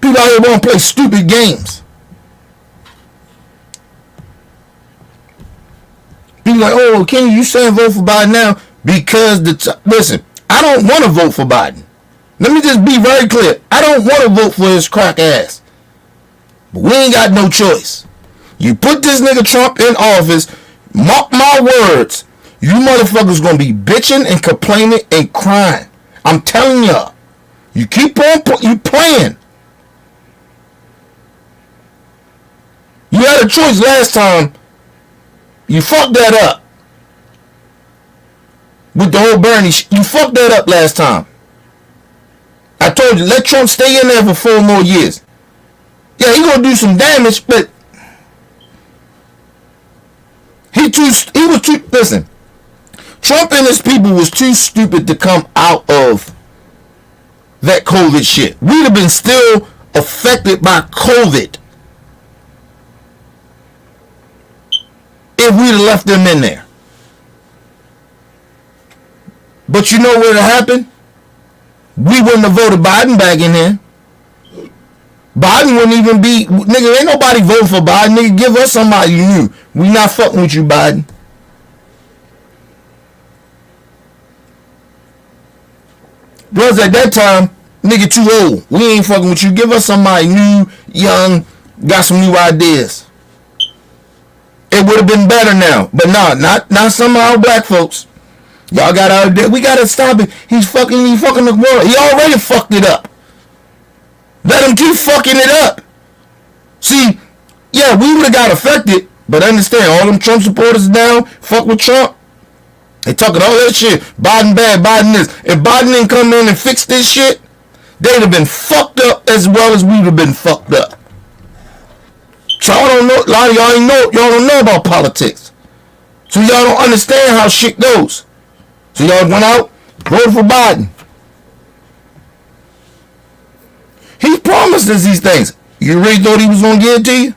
People out here want to play stupid games. People like, oh, Kenny, you saying vote for Biden now because listen, I don't want to vote for Biden. Let me just be very clear. I don't want to vote for his crack ass. But we ain't got no choice. You put this nigga Trump in office, mark my words, you motherfuckers gonna be bitching and complaining and crying. I'm telling y'all. You keep on you playing. You had a choice last time. You fucked that up. With the whole Bernie you fucked that up last time. I told you, let Trump stay in there for 4 more years. Yeah, he gonna do some damage, but listen, Trump and his people was too stupid to come out of that COVID shit. We'd have been still affected by COVID if we'd have left them in there. But you know what happened? We wouldn't have voted Biden back in there. Biden wouldn't even be, nigga, ain't nobody voting for Biden. Nigga, give us somebody new. We not fucking with you, Biden. Plus at that time, nigga too old. We ain't fucking with you. Give us somebody new, young, got some new ideas. It would have been better now. But nah, not some of our black folks. Y'all got out there. We gotta stop it. He's fucking the world. He already fucked it up. Let him keep fucking it up. See, yeah, we would have got affected, but understand, all them Trump supporters now, fuck with Trump. They talking all that shit. Biden bad, Biden this. If Biden didn't come in and fix this shit, they'd have been fucked up as well as we would have been fucked up. So y'all don't know, a lot of y'all don't know about politics. So y'all don't understand how shit goes. So y'all went out, voted for Biden. He promised us these things. You really thought he was going to give it to you?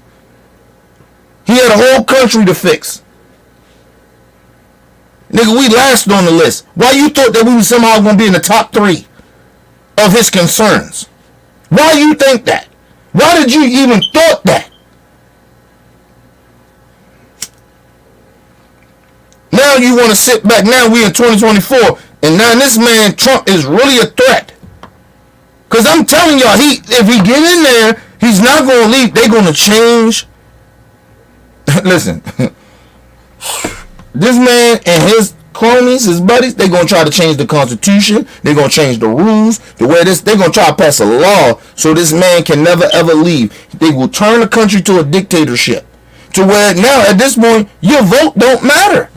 He had a whole country to fix. Nigga, we last on the list. Why you thought that we were somehow going to be in the top 3 of his concerns? Why you think that? Why did you even thought that? Now you want to sit back. Now we in 2024. And now this man, Trump, is really a threat. Because I'm telling y'all, if he get in there, he's not going to leave. They're going to change. Listen. This man and his cronies, his buddies, they're going to try to change the Constitution. They're going to change the rules. They're going to try to pass a law so this man can never ever leave. They will turn the country to a dictatorship. To where now, at this point, your vote don't matter.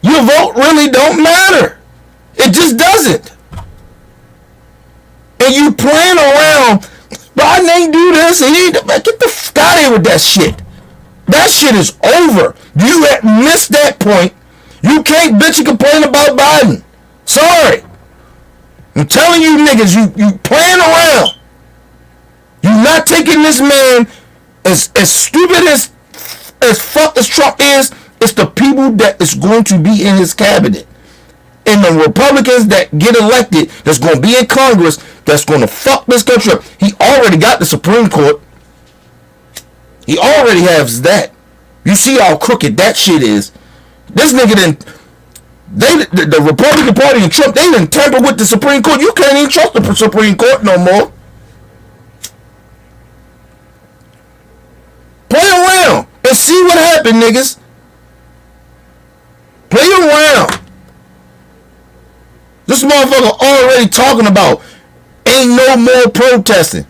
Your vote really don't matter. It just doesn't. And you playing around. Biden ain't do this. And he get the fuck out of here with that shit. That shit is over. You have missed that point. You can't bitch and complain about Biden. Sorry. I'm telling you niggas, you playing around. You not taking this man as stupid as fuck as Trump is. It's the people that is going to be in his cabinet. And the Republicans that get elected, that's going to be in Congress, that's going to fuck this country up. He already got the Supreme Court. He already has that. You see how crooked that shit is. This nigga didn't. The Republican Party and Trump, they didn't tamper with the Supreme Court. You can't even trust the Supreme Court no more. Play around and see what happened, niggas. Play around. This motherfucker already talking about ain't no more protesting.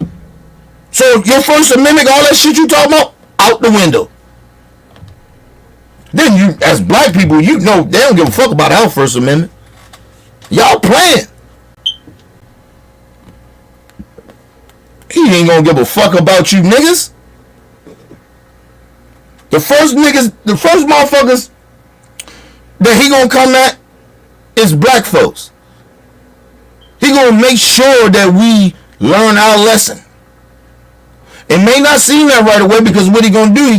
So your First Amendment, all that shit you talking about, out the window. Then you, as black people, you know they don't give a fuck about our First Amendment. Y'all playing. He ain't gonna give a fuck about you niggas. The first motherfuckers that he gonna come at is black folks. He gonna make sure that we learn our lesson. It may not seem that right away because what he gonna do? They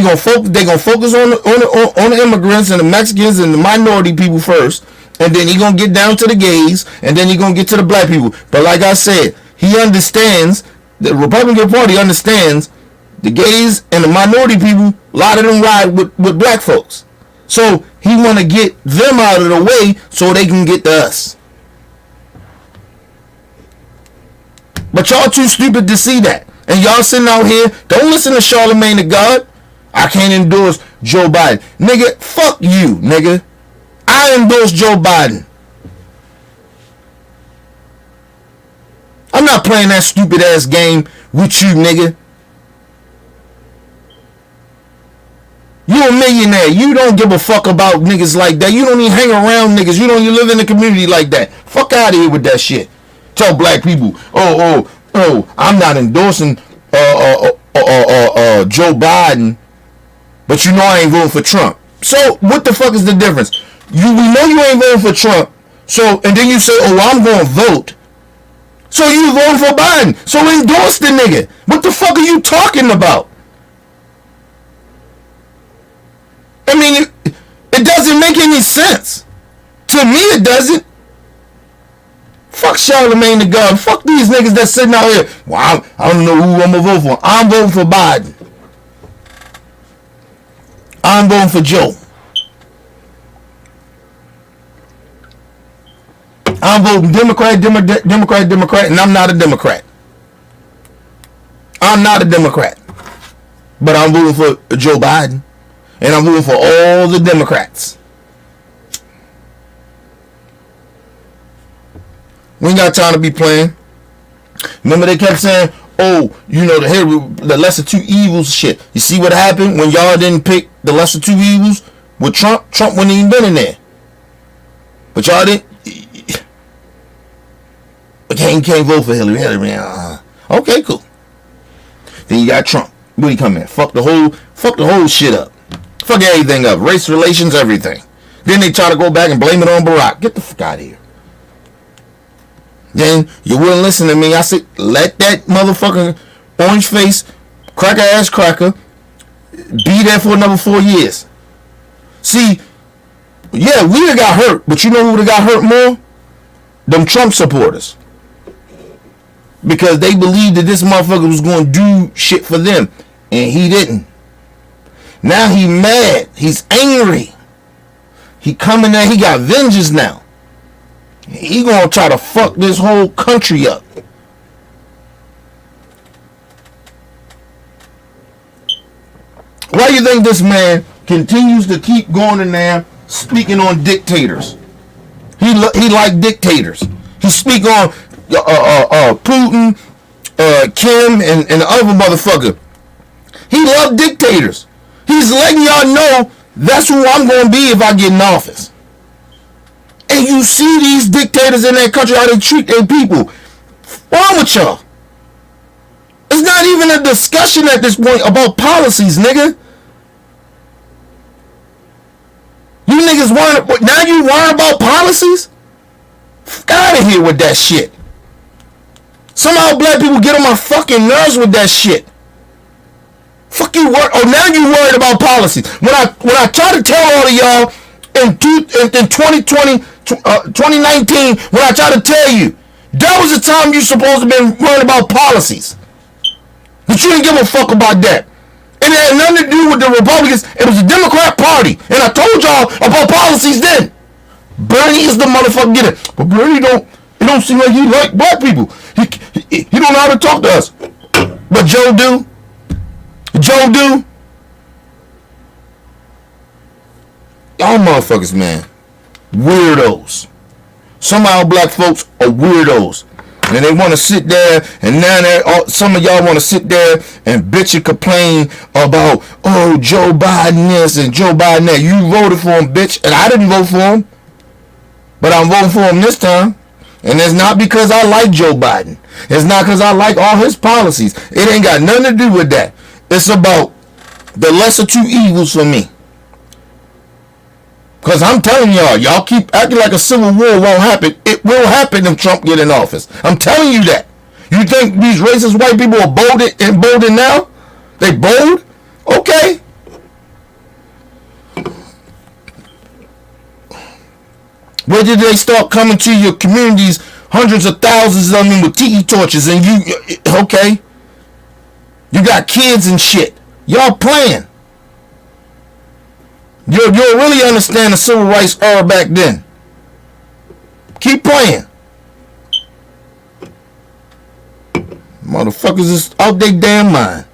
gonna focus on the immigrants and the Mexicans and the minority people first, and then he gonna get down to the gays, and then he gonna get to the black people. But like I said, he understands, the Republican Party understands the gays and the minority people. A lot of them ride with black folks, so he wanna get them out of the way so they can get to us. But y'all too stupid to see that. And y'all sitting out here, don't listen to Charlemagne the God. I can't endorse Joe Biden. Nigga, fuck you, nigga. I endorse Joe Biden. I'm not playing that stupid ass game with you, nigga. You a millionaire. You don't give a fuck about niggas like that. You don't even hang around niggas. You don't even live in a community like that. Fuck out of here with that shit. Tell black people, I'm not endorsing Joe Biden, but you know I ain't voting for Trump. So what the fuck is the difference? We know you ain't voting for Trump. So and then you say, I'm going to vote. So you voting for Biden. So endorse the nigga. What the fuck are you talking about? I mean, it doesn't make any sense. To me, it doesn't. Fuck Charlemagne the God. Fuck these niggas that's sitting out here. Well, I don't know who I'm gonna vote for. I'm voting for Biden. I'm voting for Joe. I'm voting Democrat, and I'm not a Democrat. I'm not a Democrat. But I'm voting for Joe Biden. And I'm voting for all the Democrats. We ain't got time to be playing. Remember they kept saying, the lesser two evils shit. You see what happened when y'all didn't pick the lesser two evils with Trump? Trump wouldn't even been in there. But y'all didn't. Okay, you can't vote for Hillary. Okay, cool. Then you got Trump. What he come in? Fuck the whole shit up. Fuck everything up. Race relations, everything. Then they try to go back and blame it on Barack. Get the fuck out of here. Then you wouldn't listen to me. I said, let that motherfucking orange face, cracker ass cracker, be there for another 4 years. See, yeah, we would have got hurt, but you know who would have got hurt more? Them Trump supporters. Because they believed that this motherfucker was going to do shit for them. And he didn't. Now he mad. He's angry. He coming there. He got vengeance now. He gonna try to fuck this whole country up. Why do you think this man continues to keep going in there speaking on dictators? He like dictators. He speak on Putin, Kim, and the other motherfucker. He love dictators. He's letting y'all know that's who I'm gonna be if I get in office. And you see these dictators in that country, how they treat their people. What's wrong with y'all? It's not even a discussion at this point about policies, nigga. You niggas now you worry about policies? Fuck out of here with that shit. Somehow black people get on my fucking nerves with that shit. Fuck you, now you worried about policies. When I try to tell all of y'all in 2020, 2019, when I try to tell you, that was the time you supposed to be worried about policies. But you didn't give a fuck about that. And it had nothing to do with the Republicans. It was the Democrat Party. And I told y'all about policies then. Bernie is the motherfucker getter. But Bernie it don't seem like he like black people. He don't know how to talk to us. But Joe do. Joe do. Y'all motherfuckers, man. Weirdos. Somehow black folks are weirdos. And they want to sit there, and now some of y'all want to sit there and bitch and complain about, oh, Joe Biden this and Joe Biden that. You voted for him, bitch, and I didn't vote for him. But I'm voting for him this time. And it's not because I like Joe Biden. It's not because I like all his policies. It ain't got nothing to do with that. It's about the lesser two evils for me. Because I'm telling y'all keep acting like a civil war won't happen. It will happen if Trump get in office. I'm telling you that. You think these racist white people are bold now? They bold? Okay. Where did they start coming to your communities? Hundreds of thousands of them with tiki torches, and okay. You got kids and shit. Y'all playing. You'll really understand the civil rights era back then. Keep playing. Motherfuckers is out their damn mind.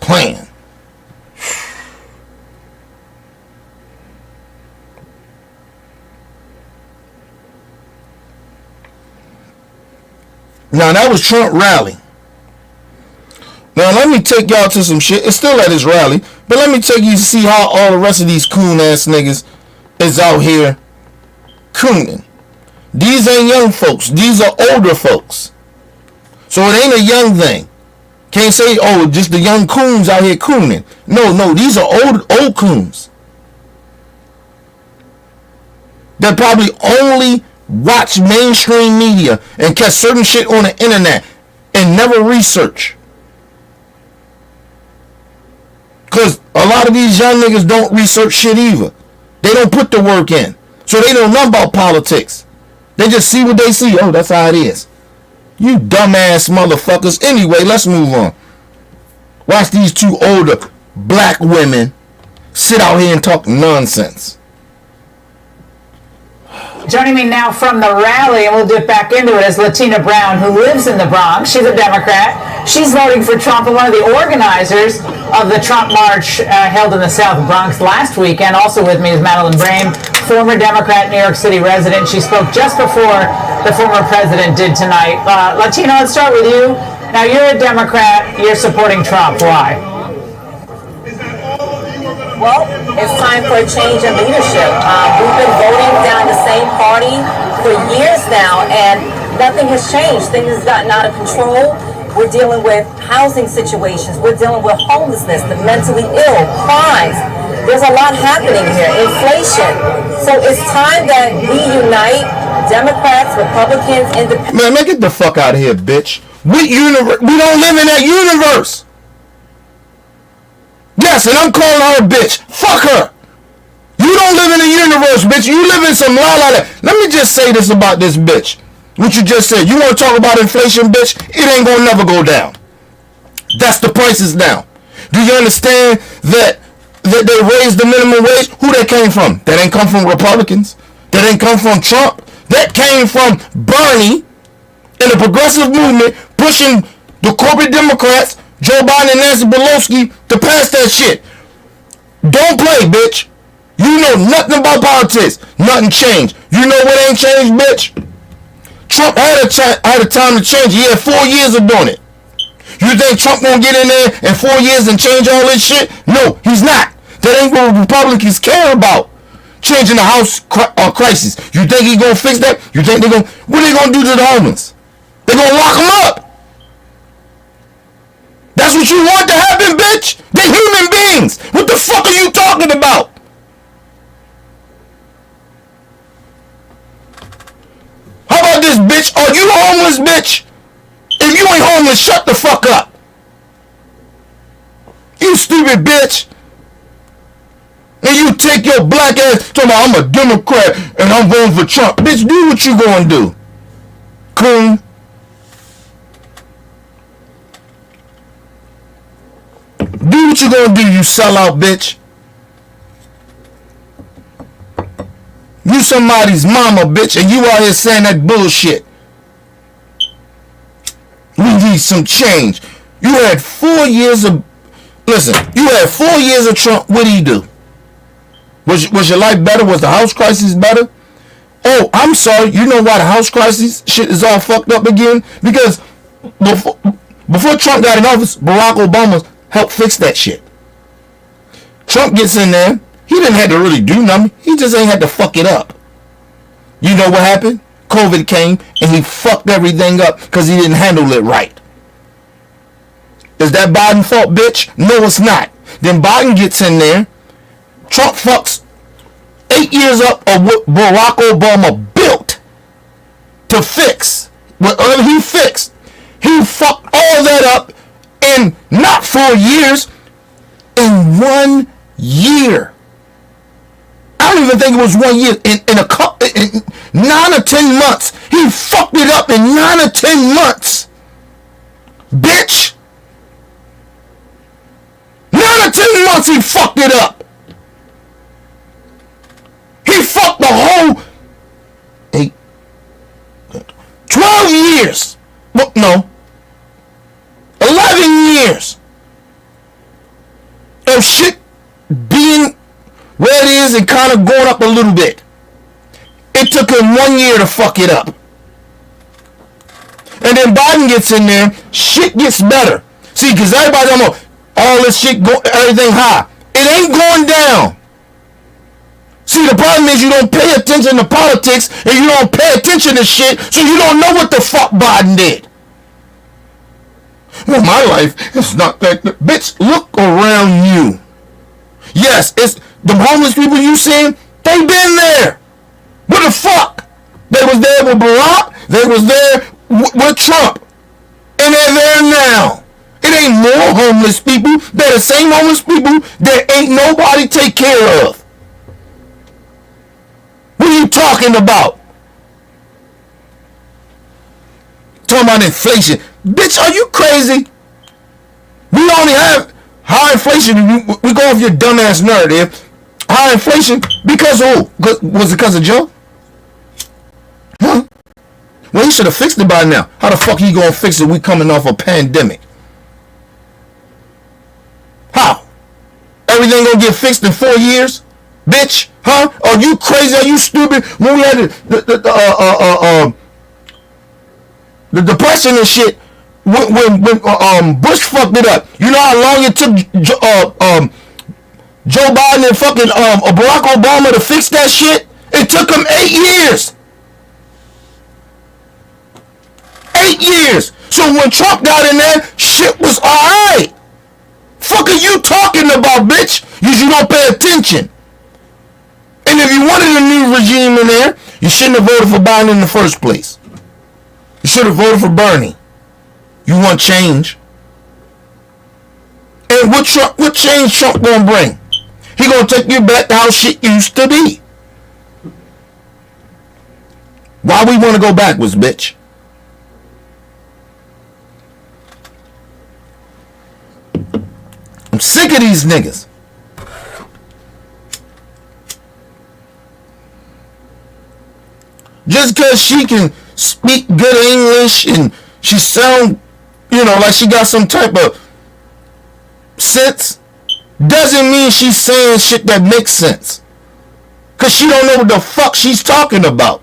Playing. Now that was Trump rally. Now let me take y'all to some shit. It's still at his rally, but let me take you to see how all the rest of these coon ass niggas is out here cooning. These ain't young folks. These are older folks. So it ain't a young thing. Can't say, oh, just the young coons out here cooning. No, these are old coons. That probably only watch mainstream media and catch certain shit on the internet and never research. Because a lot of these young niggas don't research shit either. They don't put the work in. So they don't know about politics. They just see what they see. Oh, that's how it is. You dumbass motherfuckers. Anyway, let's move on. Watch these two older black women sit out here and talk nonsense. Joining me now from the rally, and we'll dip back into it, is Latina Brown, who lives in the Bronx. She's a Democrat. She's voting for Trump and one of the organizers of the Trump March held in the South Bronx last weekend. Also with me is Madeline Brame, former Democrat, New York City resident. She spoke just before the former president did tonight. Latina, let's start with you. Now, you're a Democrat. You're supporting Trump. Why? Well, it's time for a change in leadership. We've been voting down the same party for years now, and nothing has changed. Things have gotten out of control. We're dealing with housing situations. We're dealing with homelessness, the mentally ill, crimes. There's a lot happening here. Inflation. So it's time that we unite, Democrats, Republicans, Independents. Man, get the fuck out of here, bitch. We don't live in that universe. Yes, and I'm calling her a bitch. Fuck her. You don't live in a universe, bitch. You live in some la. Let me just say this about this bitch. What you just said. You want to talk about inflation, bitch? It ain't gonna never go down. That's the prices now. Do you understand that they raised the minimum wage? Who that came from? That ain't come from Republicans. That ain't come from Trump. That came from Bernie and the progressive movement pushing the corporate Democrats, Joe Biden and Nancy Pelosi, to pass that shit. Don't play, bitch. You know nothing about politics. Nothing changed. You know what ain't changed, bitch? Trump had a time to change. He had 4 years of doing it. You think Trump gonna get in there in 4 years and change all this shit? No, he's not. That ain't what Republicans care about. Changing the house crisis. You think he gonna fix that? You think what they gonna do to the homeless? They gonna lock them up. That's what you want to happen, bitch? They're human beings. What the fuck are you talking about? How about this, bitch? Are you homeless, bitch? If you ain't homeless, shut the fuck up. You stupid bitch. And you take your black ass talking about I'm a Democrat and I'm voting for Trump. Bitch, do what you gonna do. Coon. Do what you gonna do, you sellout bitch. You somebody's mama, bitch, and you out here saying that bullshit. We need some change. You had 4 years of... Listen, you had 4 years of Trump. What did he do? Was your life better? Was the house crisis better? Oh, I'm sorry. You know why the house crisis shit is all fucked up again? Because before Trump got in office, Barack Obama helped fix that shit. Trump gets in there. He didn't have to really do nothing. He just ain't had to fuck it up. You know what happened? COVID came and he fucked everything up because he didn't handle it right. Is that Biden's fault, bitch? No, it's not. Then Biden gets in there. Trump fucks 8 years up of what Barack Obama built to fix. Whatever he fixed, he fucked all that up in not 4 years, in 1 year. I don't even think it was 1 year. In 9 or 10 months. He fucked it up in 9 or 10 months. Bitch. 9 or 10 months he fucked it up. He fucked the whole 12 years. Well, no. 11 years of shit being where it is and kind of going up a little bit. It took him 1 year to fuck it up. And then Biden gets in there, shit gets better. See, because everybody don't know, all this shit, everything high. It ain't going down. See, the problem is you don't pay attention to politics and you don't pay attention to shit, so you don't know what the fuck Biden did. Well, my life is not that. Bitch, look around you. Yes, it's the homeless people you seen, they been there. What the fuck? They was there with Barack, they was there with Trump. And they're there now. It ain't more homeless people. They're the same homeless people that ain't nobody take care of. What are you talking about? Talking about inflation. Bitch, are you crazy? We only have high inflation. We go off your dumbass narrative. High inflation because of who? Was it because of Joe? Huh? Well, he should have fixed it by now. How the fuck he gonna fix it? We coming off a pandemic. How? Everything gonna get fixed in 4 years? Bitch, huh? Are you crazy? Are you stupid? When we had the depression and shit, when Bush fucked it up. You know how long it took Joe Biden and fucking Barack Obama to fix that shit? It took them 8 years. 8 years. So when Trump got in there, shit was alright. Fuck are you talking about, bitch? You don't pay attention. And if you wanted a new regime in there, you shouldn't have voted for Biden in the first place. You should have voted for Bernie. You want change. And what change Trump gonna bring? He gonna take you back to how shit used to be. Why we wanna go backwards, bitch? I'm sick of these niggas. Just because she can speak good English and she sound, like she got some type of sense, doesn't mean she's saying shit that makes sense. Because she don't know what the fuck she's talking about.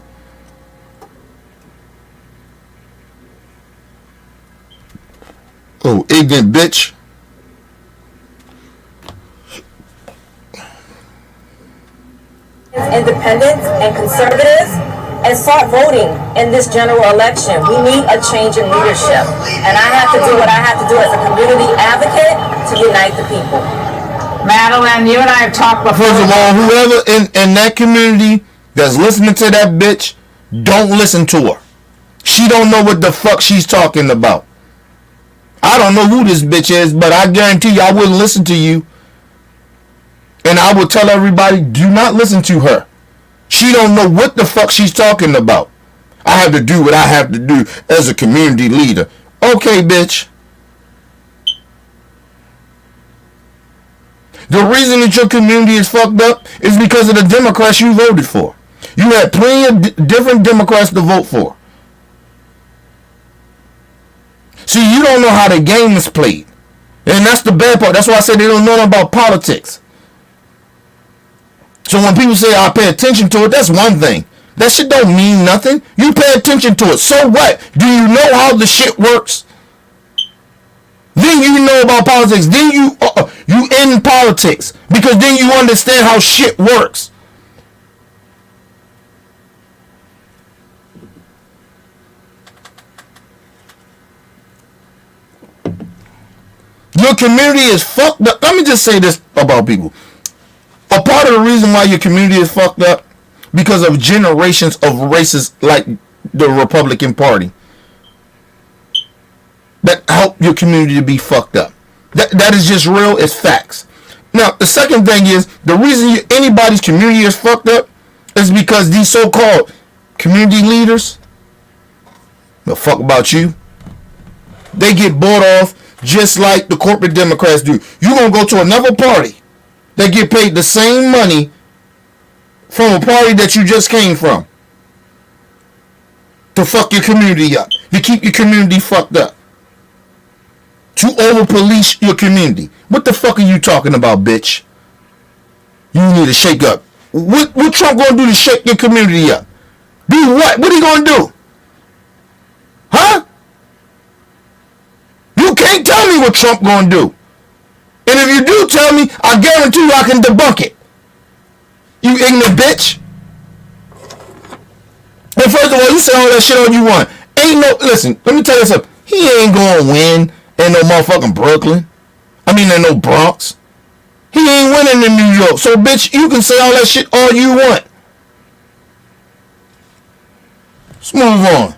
Oh, ignorant bitch. Independents and conservatives, and start voting in this general election. We need a change in leadership. And I have to do what I have to do as a community advocate to unite the people. Madeline, you and I have talked before. First of all, whoever in that community that's listening to that bitch, don't listen to her. She don't know what the fuck she's talking about. I don't know who this bitch is, but I guarantee you I wouldn't listen to you. And I would tell everybody, do not listen to her. She don't know what the fuck she's talking about. I have to do what I have to do as a community leader. Okay, bitch. The reason that your community is fucked up is because of the Democrats you voted for. You had plenty of different Democrats to vote for. See, you don't know how the game is played. And that's the bad part. That's why I said they don't know nothing about politics. So when people say I pay attention to it, that's one thing. That shit don't mean nothing. You pay attention to it. So what? Do you know how the shit works? Then you know about politics. Then you in politics. Because then you understand how shit works. Your community is fucked up. Let me just say this about people. A part of the reason why your community is fucked up because of generations of racists like the Republican Party that help your community to be fucked up. That is just real. It's facts. Now, the second thing is the reason anybody's community is fucked up is because these so-called community leaders, the fuck about you, they get bought off just like the corporate Democrats do. You're going to go to another party that get paid the same money from a party that you just came from to fuck your community up, to keep your community fucked up, to over-police your community. What the fuck are you talking about, bitch? You need to shake up. What Trump going to do to shake your community up? Do what? What are you going to do? Huh? You can't tell me what Trump going to do. And if you do tell me, I guarantee you I can debunk it. You ignorant bitch. And first of all, you say all that shit all you want. Listen, let me tell you something. He ain't going to win in no motherfucking Brooklyn. I mean, in no Bronx. He ain't winning in New York. So, bitch, you can say all that shit all you want. Let's move on.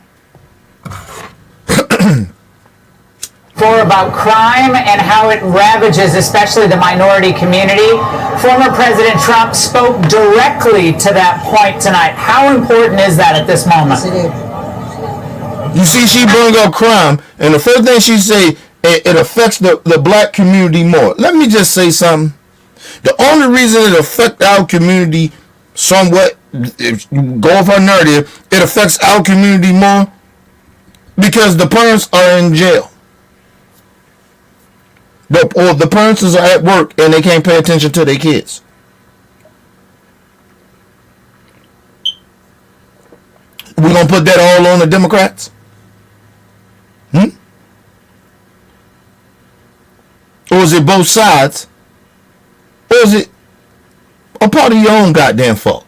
About crime and how it ravages especially the minority community. Former President Trump spoke directly to that point tonight. How important is that at this moment? You see, she bring up crime, and the first thing she say, it affects the black community more. Let me just say something. The only reason it affects our community somewhat, if you go off her narrative, it affects our community more because the parents are in jail. Or the parents are at work and they can't pay attention to their kids. We gonna put that all on the Democrats? Or is it both sides? Or is it a part of your own goddamn fault?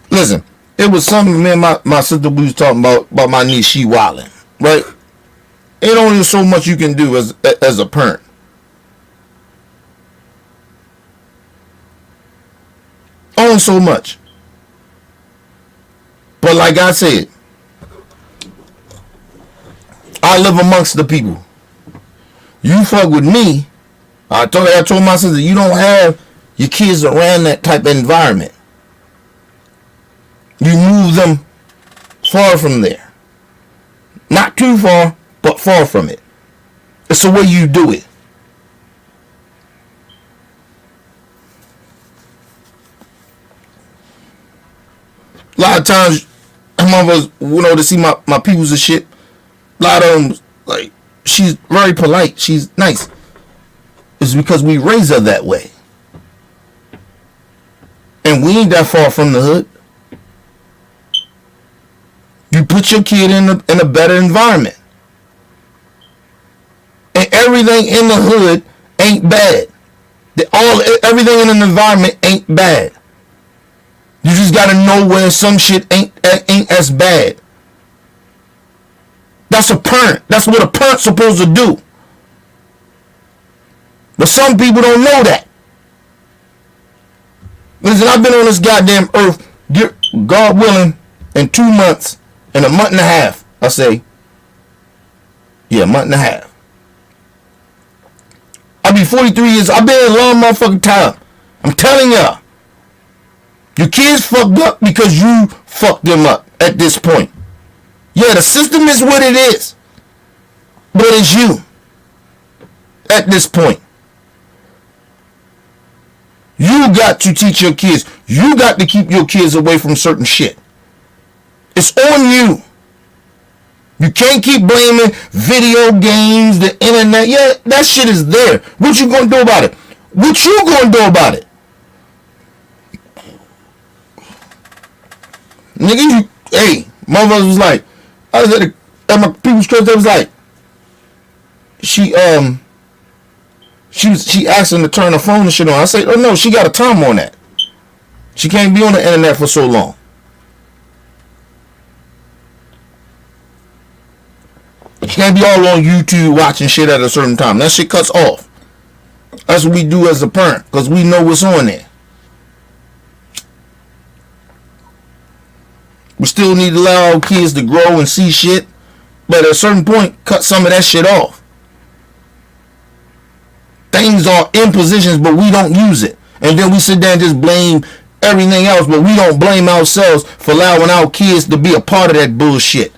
Listen, it was something me and my sister we was talking about my niece, she wildin', right? Ain't only so much you can do as a parent. Only so much. But like I said, I live amongst the people. You fuck with me, I told my sister, you don't have your kids around that type of environment. You move them far from there. Not too far, but far from it. It's the way you do it. A lot of times, some of us, to see my peoples and shit. A lot of them, like, she's very polite. She's nice. It's because we raise her that way. And we ain't that far from the hood. You put your kid in a better environment. And everything in the hood ain't bad. Everything in an environment ain't bad. You just gotta know where some shit ain't as bad. That's a parent. That's what a parent's supposed to do. But some people don't know that. Listen, I've been on this goddamn earth, God willing, in 2 months. In a month and a half, I say. Yeah, a month and a half. I'll be 43 years. I've been in a long motherfucking time. I'm telling y'all. Your kids fucked up because you fucked them up at this point. Yeah, the system is what it is. But it's you at this point. You got to teach your kids. You got to keep your kids away from certain shit. It's on you. You can't keep blaming video games, the internet. Yeah, that shit is there. What you gonna do about it? What you gonna do about it? Nigga, hey, motherfuckers was like, I was at my people's church, they was like, she asked him to turn her phone and shit on. I said, oh no, she got a time on that. She can't be on the internet for so long. She can't be all on YouTube watching shit at a certain time. That shit cuts off. That's what we do as a parent, because we know what's on there. We still need to allow our kids to grow and see shit, but at a certain point, cut some of that shit off. Things are in positions, but we don't use it. And then we sit there and just blame everything else, but we don't blame ourselves for allowing our kids to be a part of that bullshit.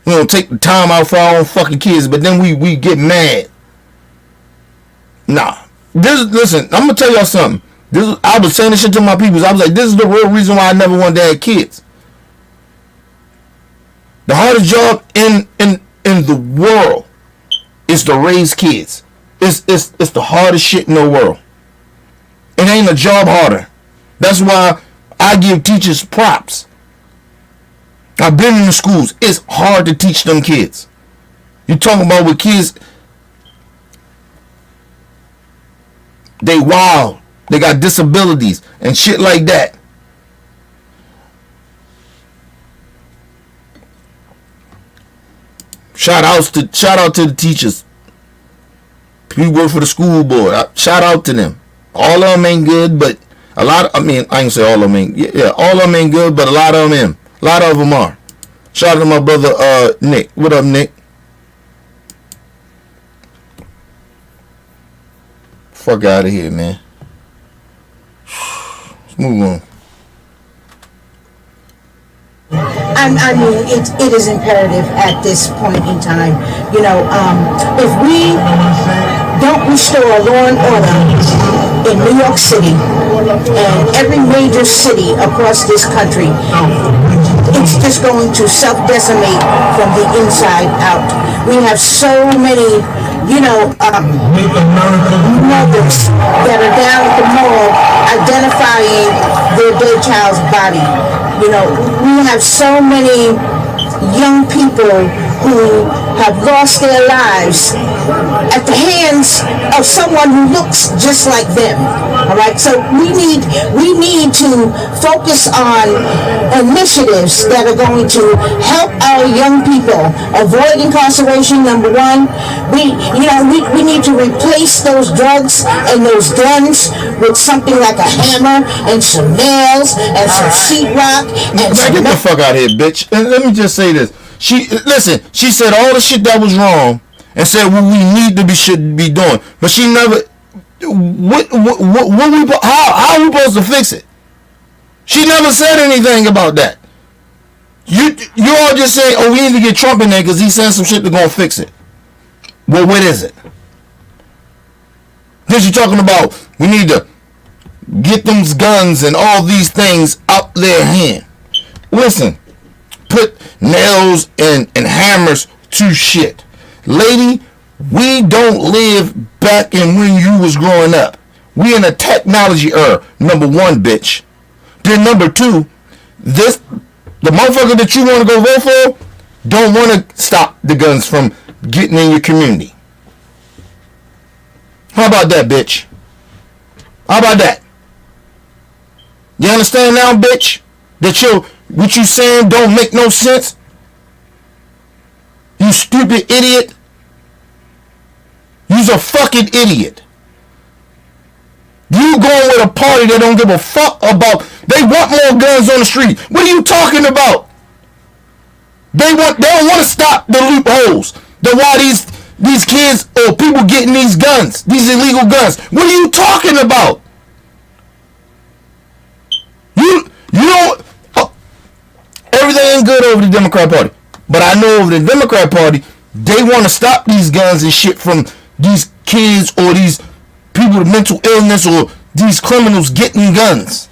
We don't take the time out for our own fucking kids, but then we get mad. Nah. Listen, I'm going to tell y'all something. I was saying this shit to my people. I was like, this is the real reason why I never wanted to have kids. The hardest job in the world is to raise kids. It's the hardest shit in the world. It ain't a job harder. That's why I give teachers props. I've been in the schools. It's hard to teach them kids. You talking about with kids, they wild. They got disabilities and shit like that. Shout out to the teachers. People work for the school board. Shout out to them. All of them ain't good, but a lot of, I ain't say all of them ain't. Yeah, all of them ain't good, but a lot of them A lot of them are. Shout out to my brother Nick. What up, Nick? Fuck out of here, man. Let's move on. I mean, it is imperative at this point in time. You know, if we don't restore law and order in New York City and every major city across this country, it's just going to self-decimate from the inside out. We have so many, mothers that are down at the mall identifying their dead child's body. You know, we have so many young people who have lost their lives at the hands of someone who looks just like them. All right, so we need to focus on initiatives that are going to help our young people avoid incarceration. Number one, we need to replace those drugs and those guns with something like a hammer and some nails and some sheetrock and some. Get the fuck out of here, bitch. And let me just say this. She said all the shit that was wrong and said what we should be doing, but she never. How are we supposed to fix it? She never said anything about that. You all just say, oh, we need to get Trump in there because he said some shit to go and fix it. Well, what is it? Then she talking about we need to get them guns and all these things out their hand. Listen, put nails and hammers to shit. Lady, we don't live back in when you was growing up. We in a technology era, number one, bitch. Then number two, the motherfucker that you want to go vote for don't want to stop the guns from getting in your community. How about that, bitch? How about that? You understand now, bitch? That what you saying don't make no sense? You stupid idiot. You's a fucking idiot. You going with a party that don't give a fuck about. They want more guns on the street. What are you talking about? They don't want to stop the loopholes. Then why these these kids or people getting these guns, these illegal guns. What are you talking about? You don't. Everything ain't good over the Democrat Party, but I know over the Democrat Party, they want to stop these guns and shit from these kids or these people with mental illness or these criminals getting guns.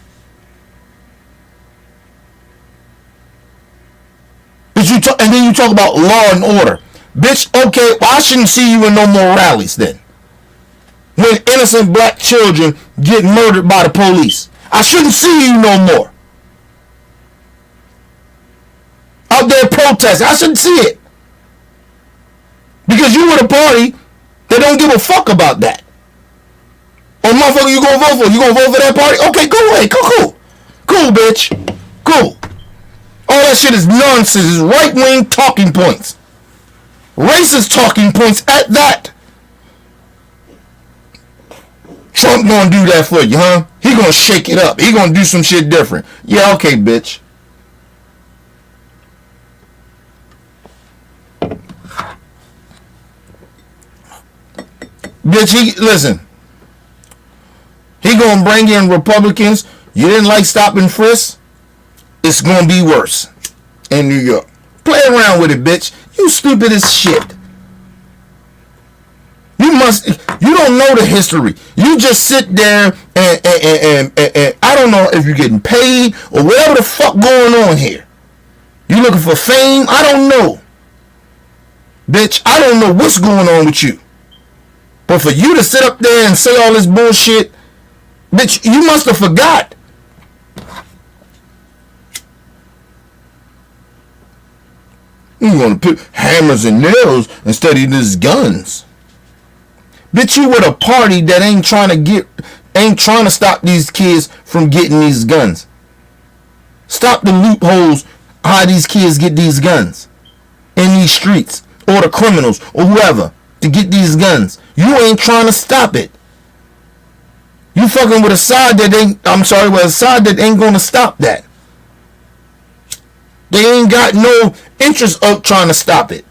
But and then you talk about law and order. Bitch, okay, well, I shouldn't see you in no more rallies then. When innocent black children get murdered by the police. I shouldn't see you no more. Out there protesting. I shouldn't see it. Because you with a party that don't give a fuck about that. Oh, motherfucker, you gonna vote for? You gonna vote for that party? Okay, go away. Cool. Cool, bitch. Cool. All that shit is nonsense. It's right-wing talking points. Racist talking points at that. Trump gonna do that for you, huh? He gonna shake it up. He gonna do some shit different. Yeah, okay, bitch. Bitch, listen. He gonna bring in Republicans. You didn't like stopping frisk? It's gonna be worse in New York. Play around with it, bitch. You stupid as shit. You don't know the history. You just sit there and I don't know if you're getting paid or whatever the fuck going on here. You looking for fame? I don't know. Bitch, I don't know what's going on with you. But for you to sit up there and say all this bullshit, bitch, you must have forgot. You want to put hammers and nails instead of these guns. Bitch, you with a party that ain't trying to stop these kids from getting these guns. Stop the loopholes how these kids get these guns in these streets, or the criminals or whoever to get these guns. You ain't trying to stop it. You fucking with a side that ain't gonna stop that. They ain't got no interest of trying to stop it.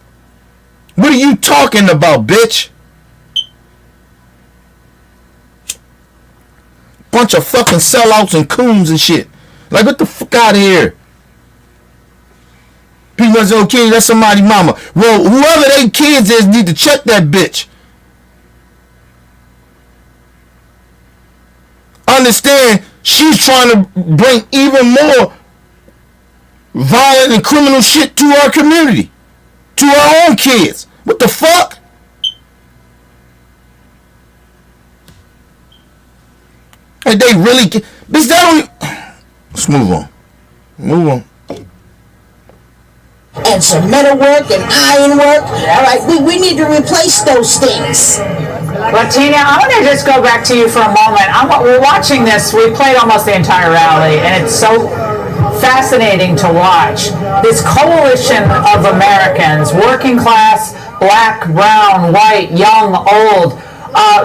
What are you talking about, bitch? Bunch of fucking sellouts and coons and shit. Like, get the fuck out of here. People say, okay, that's somebody's mama. Well, whoever they kids is need to check that bitch. Understand, she's trying to bring even more violent and criminal shit to our community. To our own kids. What the fuck? And they really... Bitch, that don't... Let's move on. Move on. And some metal work and iron work. All right, we need to replace those things. Latina, I want to just go back to you for a moment. We're watching this. We played almost the entire rally, and it's so fascinating to watch. This coalition of Americans, working class, black, brown, white, young, old,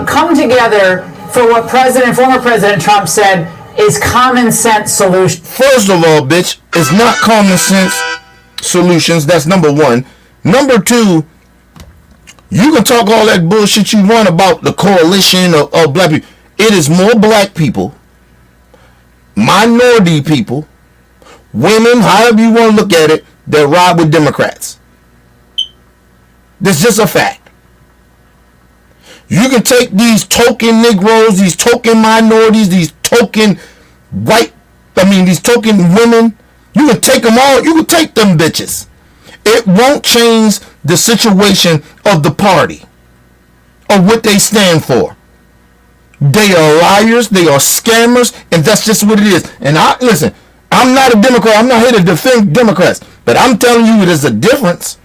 come together for what former President Trump said is common sense solutions. First of all, bitch, it's not common sense solutions. That's number one. Number two, you can talk all that bullshit you want about the coalition of black people. It is more black people, minority people, women, however you want to look at it, that ride with Democrats. That's just a fact. You can take these token Negroes, these token minorities, these token these token women. You can take them all. You can take them bitches. It won't change the situation of the party or what they stand for. They are liars. They are scammers. And that's just what it is. And listen, I'm not a Democrat. I'm not here to defend Democrats. But I'm telling you, there's a difference.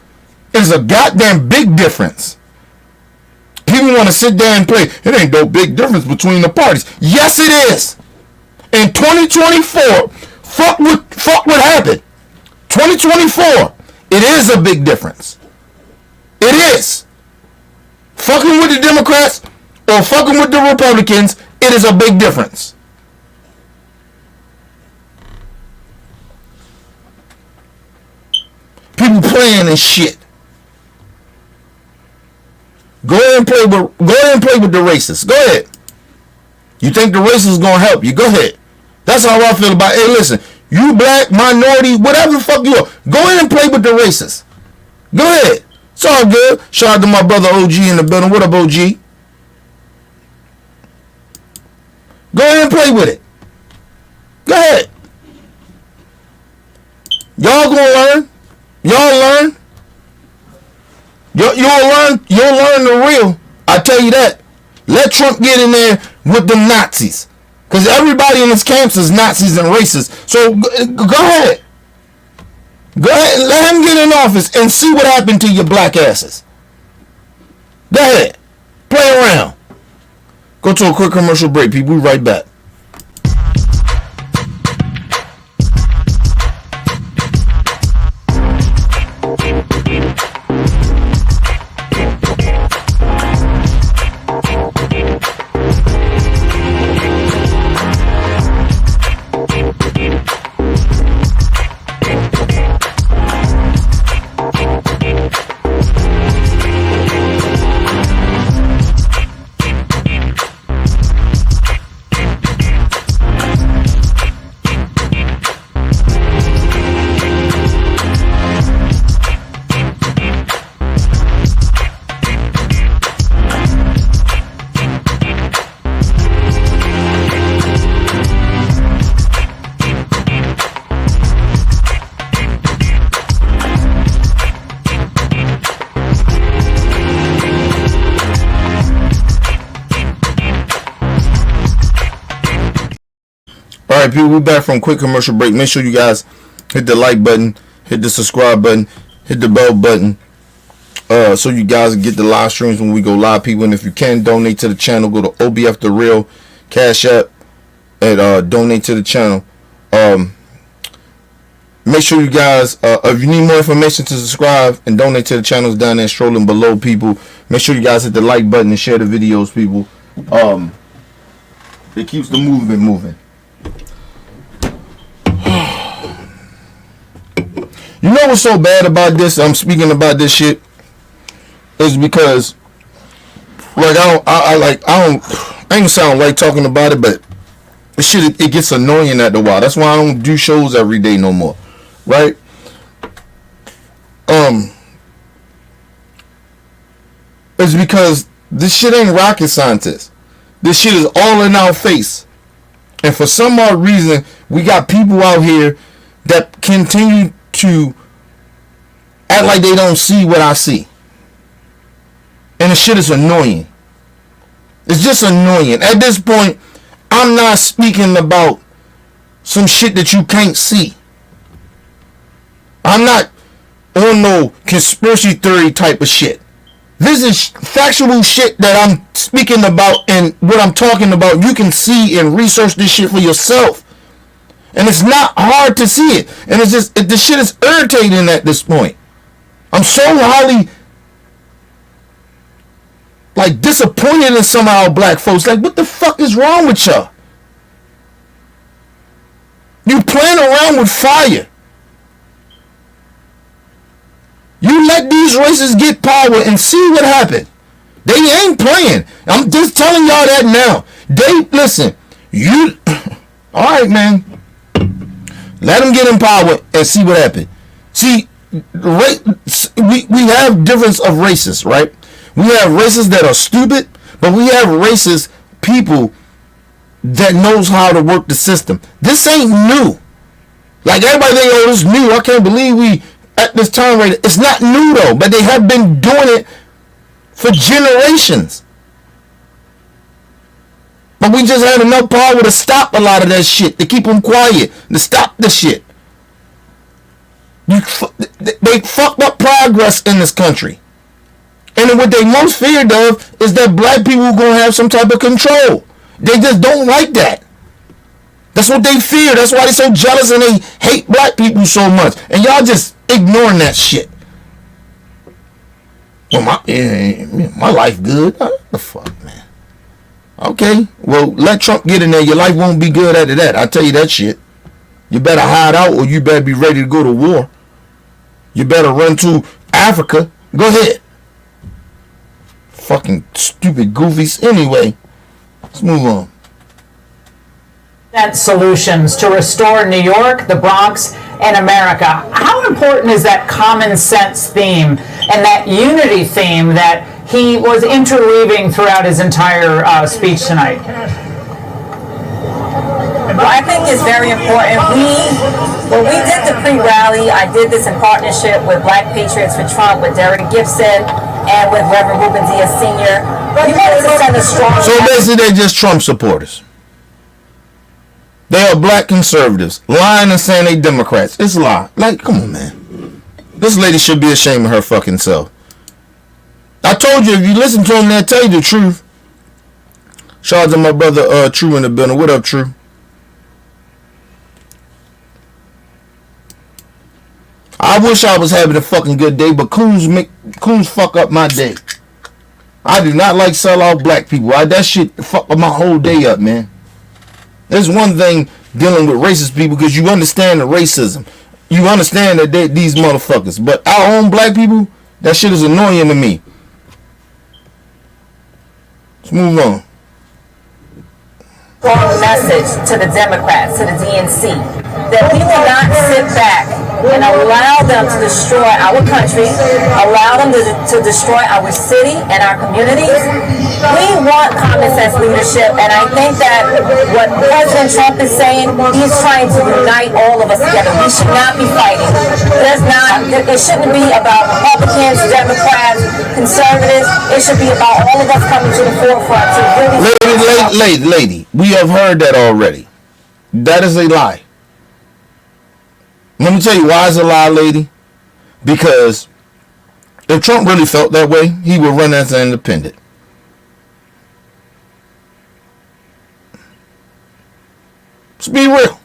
There's a goddamn big difference. People want to sit there and play. It ain't no big difference between the parties. Yes, it is. In 2024, fuck what happened. 2024, it is a big difference. It is. Fucking with the Democrats or fucking with the Republicans, it is a big difference. People playing and shit. Go ahead and play with the racists. Go ahead. You think the racists is gonna help you? Go ahead. That's how I feel about it. Hey, listen, you black, minority, whatever the fuck you are, go ahead and play with the racists. Go ahead. It's all good. Shout out to my brother OG in the building. What up, OG? Go ahead and play with it. Go ahead. Y'all gonna learn. Y'all learn. You'll learn the real. I tell you that. Let Trump get in there with the Nazis. Because everybody in his camps is Nazis and racists. So go ahead. Go ahead and let him get in office and see what happened to your black asses. Go ahead. Play around. Go to a quick commercial break, people. We'll be right back. Alright, people, we're back from a quick commercial break. Make sure you guys hit the like button, hit the subscribe button, hit the bell button, so you guys get the live streams when we go live, people. And if you can donate to the channel, go to OBF The Real Cash App and donate to the channel. Make sure you guys, if you need more information to subscribe and donate to the channels down there strolling below, people. Make sure you guys hit the like button and share the videos, people. It keeps the movement moving. You know what's so bad about this? I'm speaking about this shit is because, like, I ain't sound like talking about it, but this shit, it gets annoying after a while. That's why I don't do shows every day no more, right? It's because this shit ain't rocket scientists. This shit is all in our face, and for some odd reason, we got people out here that continue to act like they don't see what I see. And the shit is annoying. It's just annoying. At this point, I'm not speaking about some shit that you can't see. I'm not on no conspiracy theory type of shit. This is factual shit that I'm speaking about, and what I'm talking about, you can see and research this shit for yourself. And it's not hard to see it. And it's just, the shit is irritating at this point. I'm so highly, like, disappointed in some of our black folks. Like, what the fuck is wrong with y'all? You playing around with fire. You let these races get power and see what happened. They ain't playing. I'm just telling y'all that now. Listen, you, all right, man. Let them get in power and see what happened. See, we have difference of races, right? We have races that are stupid, but we have racist people that knows how to work the system. This ain't new. Like, everybody think, oh, this is new. I can't believe we at this time rate. It's not new though, but they have been doing it for generations. But we just had enough power to stop a lot of that shit, to keep them quiet, to stop the shit. They fucked up progress in this country. And what they most feared of is that black people are going to have some type of control. They just don't like that. That's what they fear. That's why they're so jealous and they hate black people so much. And y'all just ignoring that shit. Well, my life good. What the fuck, man? Okay, well, let Trump get in there. Your life won't be good after that. I tell you that shit. You better hide out, or you better be ready to go to war. You better run to Africa. Go ahead. Fucking stupid goofies. Anyway, let's move on. Solutions to restore New York, the Bronx, and America. How important is that common sense theme and that unity theme that he was interweaving throughout his entire speech tonight? Well, I think it's very important. When we did the pre-rally, I did this in partnership with Black Patriots for Trump, with Derek Gibson, and with Reverend Ruben Diaz Sr. We wanted to send a strong So basically, they're just Trump supporters. They are black conservatives lying and saying they Democrats. It's a lie. Like, come on, man. This lady should be ashamed of her fucking self. I told you, if you listen to him, they'll tell you the truth. Shout out to my brother True in the building. What up, True? I wish I was having a fucking good day, but Coons fuck up my day. I do not like sellout black people. That shit fuck up my whole day up, man. There's one thing dealing with racist people because you understand the racism. You understand that these motherfuckers. But our own black people, that shit is annoying to me. Let's move on. Strong message to the Democrats, to the DNC, that we will not sit back and allow them to destroy our country, allow them to destroy our city and our communities. We want common sense leadership, and I think that what President Trump is saying, he's trying to unite all of us together. We should not be fighting. It shouldn't be about Republicans, Democrats, conservatives. It should be about all of us coming to the forefront to really... Lady, we have heard that already. That is a lie. Let me tell you why it's a lie, lady. Because if Trump really felt that way, he would run as an independent. Let's be real.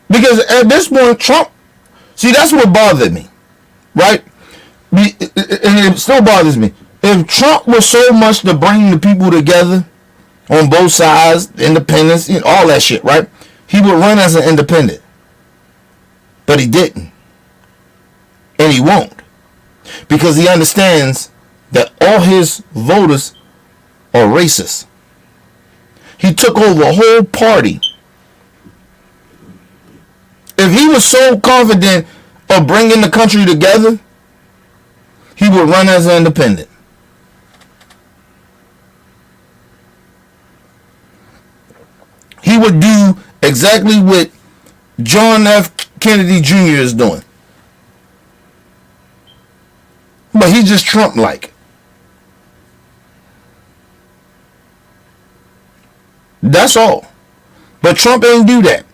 Because at this point, Trump... See, that's what bothered me. Right? And it still bothers me. If Trump was so much to bring the people together on both sides, independence, all that shit, right? He would run as an independent. But he didn't. And he won't. Because he understands that all his voters are racist. He took over a whole party. If he was so confident of bringing the country together, he would run as an independent. He would do exactly what John F. Kennedy Jr. is doing. But he's just Trump-like. That's all. But Trump ain't do that.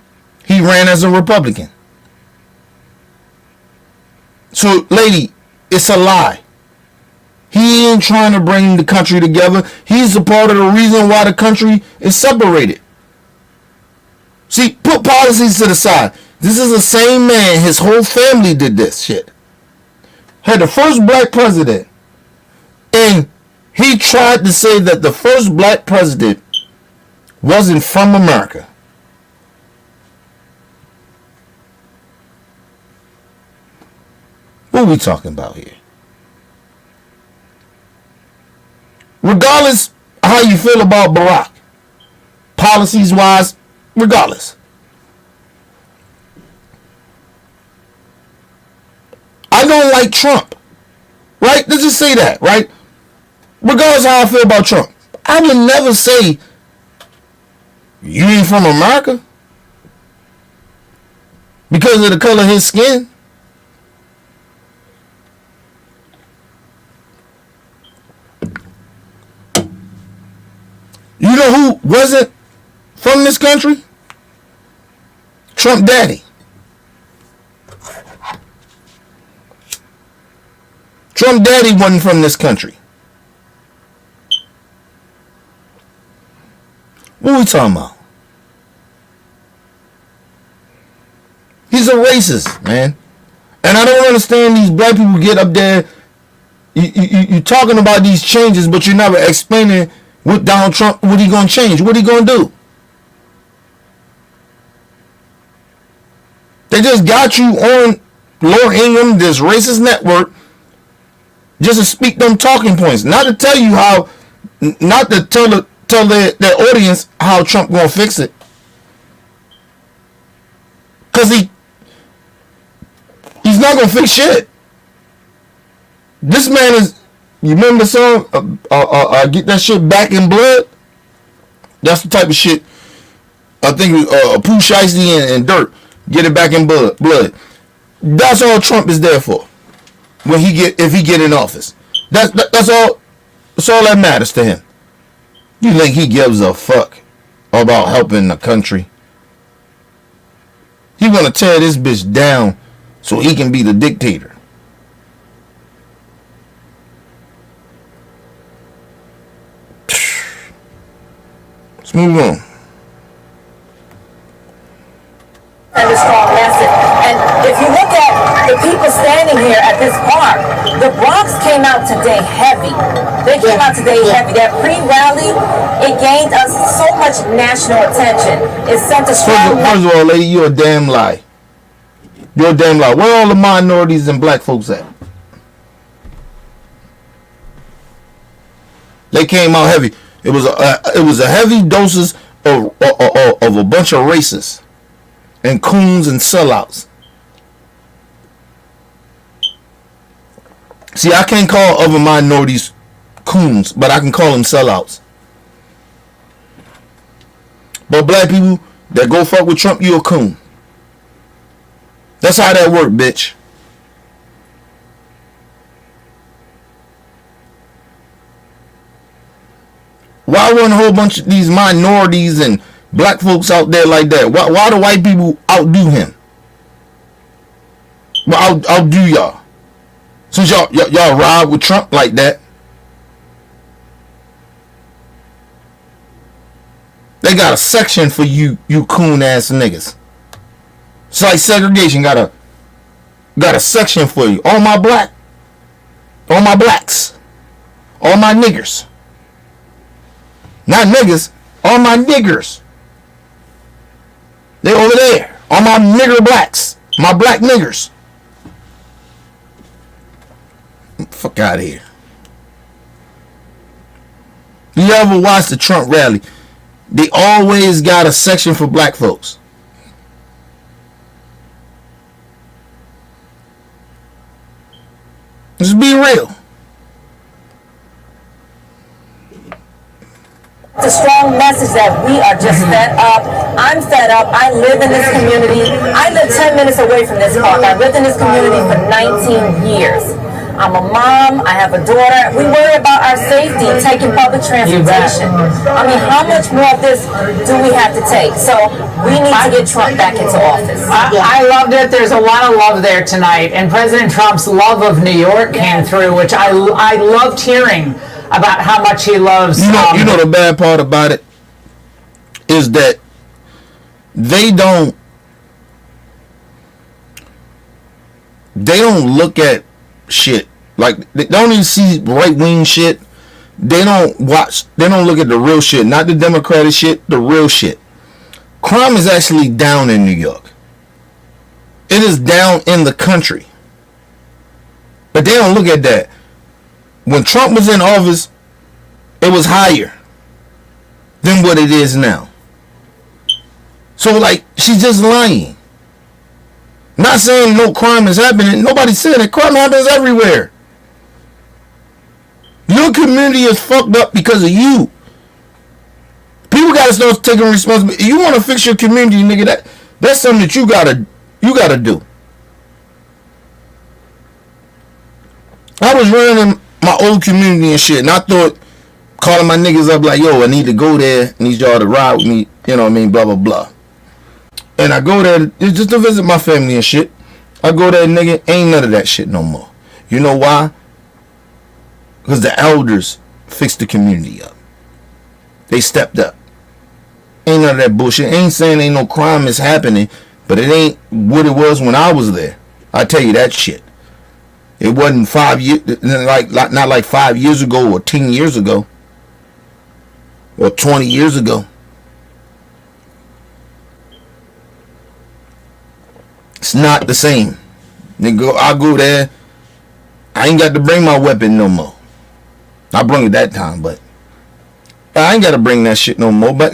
He ran as a Republican. So, lady, it's a lie. He ain't trying to bring the country together. He's a part of the reason why the country is separated. See, put policies to the side. This is the same man. His whole family did this shit. Had the first black president. And he tried to say that the first black president wasn't from America. What are we talking about here? Regardless how you feel about Barack, policies wise, regardless. I don't like Trump. Right? Let's just say that, right? Regardless how I feel about Trump. I would never say, you ain't from America? Because of the color of his skin? You know who wasn't from this country? Trump Daddy. Trump Daddy wasn't from this country. What are we talking about? He's a racist, man. And I don't understand these black people get up there. You're talking about these changes, but you're never explaining what Donald Trump, what he gonna change, what he gonna do. They just got you on Laura Ingraham, this racist network, just to speak them talking points, not to tell you how, not to tell their audience how Trump gonna fix it, cause he's not gonna fix shit. This man is. You remember the song? Get that shit back in blood. That's the type of shit. I think Pooh Shiesty and Dirt. Get it back in blood. That's all Trump is there for. If he get in office, that's all. That's all that matters to him. You think he gives a fuck about helping the country? He wanna tear this bitch down so he can be the dictator. Let's move on. And a strong message. And if you look at the people standing here at this park, the Bronx came out today heavy. They came out today heavy. That pre-rally, it gained us so much national attention. It sent a strong First of all, lady, you're a damn lie. You're a damn lie. Where are all the minorities and black folks at? They came out heavy. It was a heavy doses of a bunch of racists and coons and sellouts. See, I can't call other minorities coons, but I can call them sellouts. But black people that go fuck with Trump, you a coon. That's how that work, bitch. Why weren't a whole bunch of these minorities and black folks out there like that? Why do white people outdo him? Well, outdo y'all. Since y'all ride with Trump like that. They got a section for you coon ass niggas. It's like segregation got a section for you. All my blacks, all my niggers. Not niggas, all my niggers. They over there. All my nigger blacks. My black niggers. Fuck out of here. You ever watch the Trump rally? They always got a section for black folks. Let's be real. It's a strong message that we are just fed up. I'm fed up. I live in this community. I live 10 minutes away from this park. I've lived in this community for 19 years. I'm a mom. I have a daughter. We worry about our safety taking public transportation. I mean, how much more of this do we have to take? So we need to get Trump back into office. I loved it. There's a lot of love there tonight. And President Trump's love of New York came through, which I loved hearing about how much he loves. You know the bad part about it is that they don't look at shit. Like, they don't even see right wing shit. They don't look at the real shit, not the Democratic shit, the real shit. Crime is actually down in New York. It is down in the country. But they don't look at that. When Trump was in office, it was higher than what it is now. So, like, she's just lying. Not saying no crime is happening. Nobody said that. Crime happens everywhere. Your community is fucked up because of you. People gotta start taking responsibility. You want to fix your community, nigga? That's something that you gotta do. I was running my old community and shit, and I thought, calling my niggas up like, yo, I need to go there. I need y'all to ride with me. You know what I mean? Blah, blah, blah. And I go there just to visit my family and shit. I go there, nigga, ain't none of that shit no more. You know why? Because the elders fixed the community up. They stepped up. Ain't none of that bullshit. Ain't saying ain't no crime is happening, but it ain't what it was when I was there. I tell you that shit. It wasn't 5 years, not like 5 years ago or 10 years ago or 20 years ago. It's not the same. I go there I ain't got to bring my weapon no more. I brung it that time, but I ain't got to bring that shit no more. But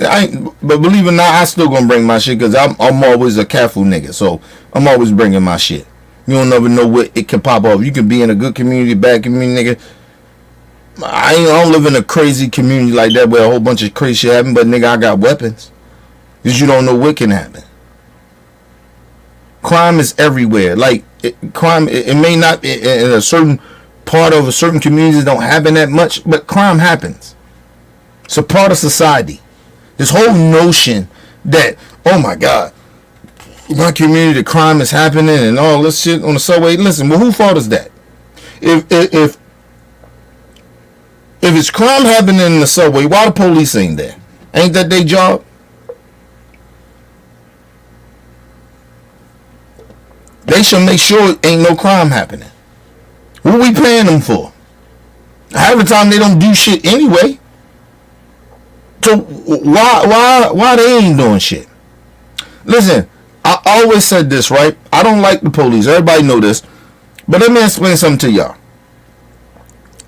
believe it or not, I still gonna bring my shit because I'm always a careful nigga. So I'm always bringing my shit. You don't never know what it can pop off. You can be in a good community, bad community, nigga. I don't live in a crazy community like that where a whole bunch of crazy shit happen. But nigga, I got weapons because you don't know what can happen. Crime is everywhere. Like crime, it may not in a certain part of a certain community don't happen that much, but crime happens. It's a part of society. This whole notion that, oh my God, my community, crime is happening and all this shit on the subway. Listen, well, who fault is that? If it's crime happening in the subway, why the police ain't there? Ain't that their job? They should make sure ain't no crime happening. What we paying them for? Half the time they don't do shit anyway. So why they ain't doing shit? Listen, I always said this, right? I don't like the police. Everybody know this. But let me explain something to y'all.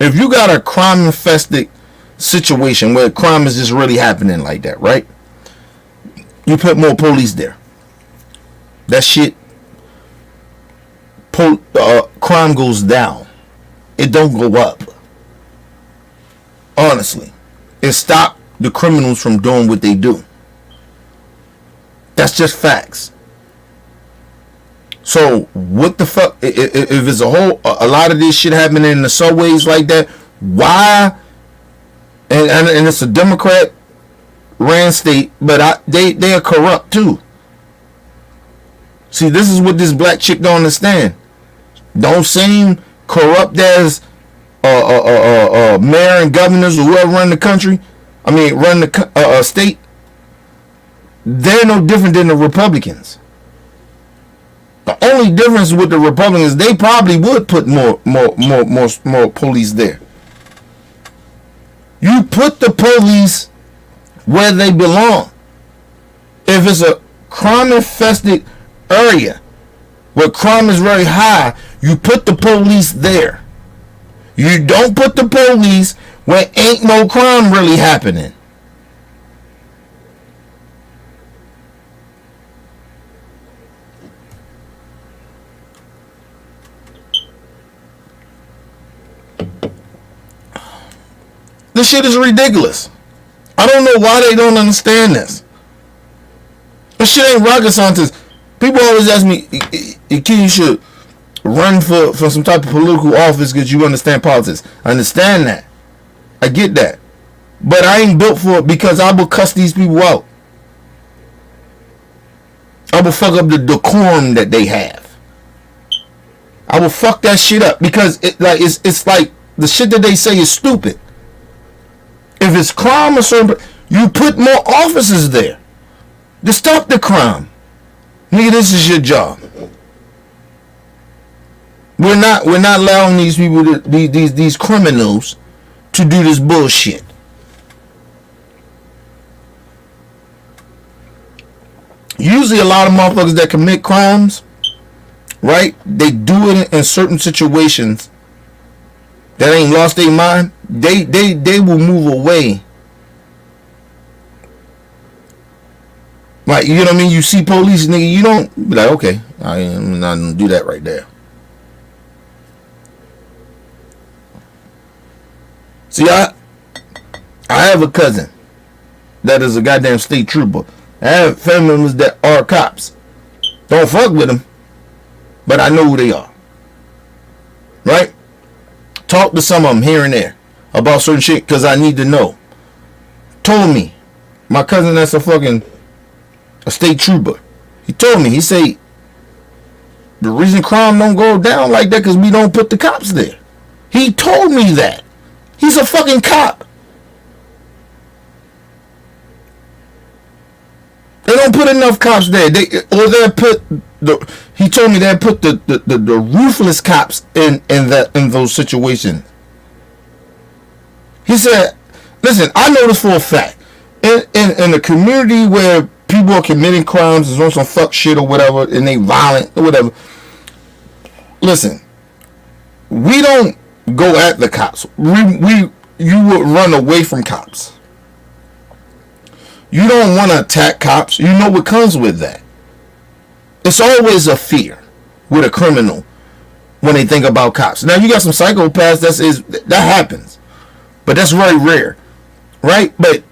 If you got a crime infested situation where crime is just really happening like that, right? You put more police there. That shit, crime goes down. It don't go up. Honestly, it stopped the criminals from doing what they do. That's just facts. So what the fuck? If it's a lot of this shit happening in the subways like that, why? And it's a Democrat ran state, but they are corrupt too. See, this is what this black chick don't understand. Don't seem corrupt as mayor and governors or whoever run the country. I mean, run the state. They're no different than the Republicans. The only difference with the Republicans, they probably would put more police there. You put the police where they belong. If it's a crime-infested area where crime is very high, you put the police there. You don't put the police where ain't no crime really happening. This shit is ridiculous. I don't know why they don't understand this. This shit ain't rocket science. People always ask me, you should run for some type of political office because you understand politics. I understand that. I get that. But I ain't built for it because I will cuss these people out. I will fuck up the decorum that they have. I will fuck that shit up because it's like the shit that they say is stupid. If it's crime or something, you put more officers there to stop the crime. Nigga, this is your job. We're not allowing these people these criminals to do this bullshit. Usually a lot of motherfuckers that commit crimes, right? They do it in certain situations that ain't lost their mind. They will move away. Like, you know what I mean? You see police, nigga, you don't be like, okay, I'm not gonna do that right there. See, I have a cousin that is a goddamn state trooper. I have family members that are cops. Don't fuck with them, but I know who they are. Right? Talk to some of them here and there about certain shit because I need to know. Told me, my cousin that's a state trooper. He told me, he said, the reason crime don't go down like that because we don't put the cops there. He told me that. He's a fucking cop. They don't put enough cops there. He told me they put the ruthless cops in those situations. He said, listen, I know this for a fact. In a community where people are committing crimes, is on some fuck shit or whatever, and they violent or whatever. Listen, we don't go at the cops. You would run away from cops. You don't want to attack cops. You know what comes with that. It's always a fear with a criminal when they think about cops. Now you got some psychopaths that happens, but that's very rare, right? But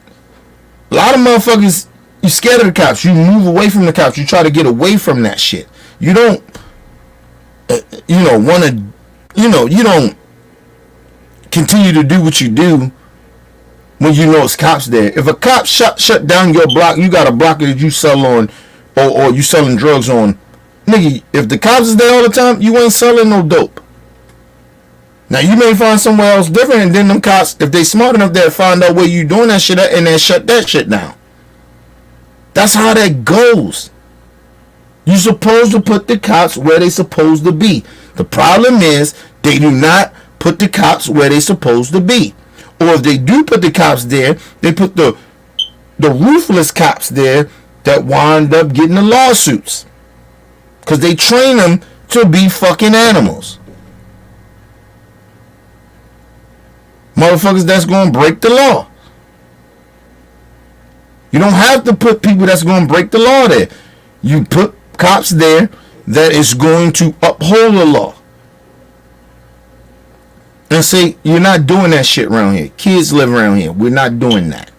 a lot of motherfuckers, you scared of the cops. You move away from the cops. You try to get away from that shit. You don't, want to, you don't continue to do what you do when you know it's cops there. If a cop shut down your block, you got a block that you sell on, or you selling drugs on. Nigga, if the cops is there all the time, you ain't selling no dope. Now you may find somewhere else different, and then them cops, if they smart enough, they'll find out where you doing that shit at, and then shut that shit down. That's how that goes. You supposed to put the cops where they supposed to be. The problem is they do not put the cops where they supposed to be. Or if they do put the cops there, they put the ruthless cops there that wind up getting the lawsuits. Because they train them to be fucking animals. Motherfuckers that's going to break the law. You don't have to put people that's going to break the law there. You put cops there that is going to uphold the law. And say, you're not doing that shit around here. Kids live around here. We're not doing that.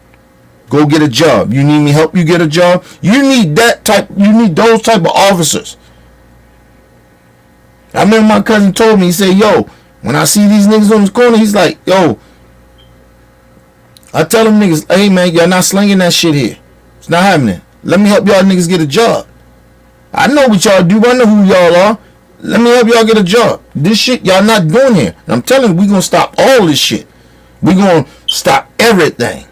Go get a job. You need me help you get a job? You need those type of officers. I remember my cousin told me, he said, yo, when I see these niggas on the corner, he's like, yo, I tell them niggas, hey man, y'all not slinging that shit here. It's not happening. Let me help y'all niggas get a job. I know what y'all do. I know who y'all are. Let me help y'all get a job. This shit y'all not doing here. And I'm telling you, we gonna stop all this shit. We gonna stop everything.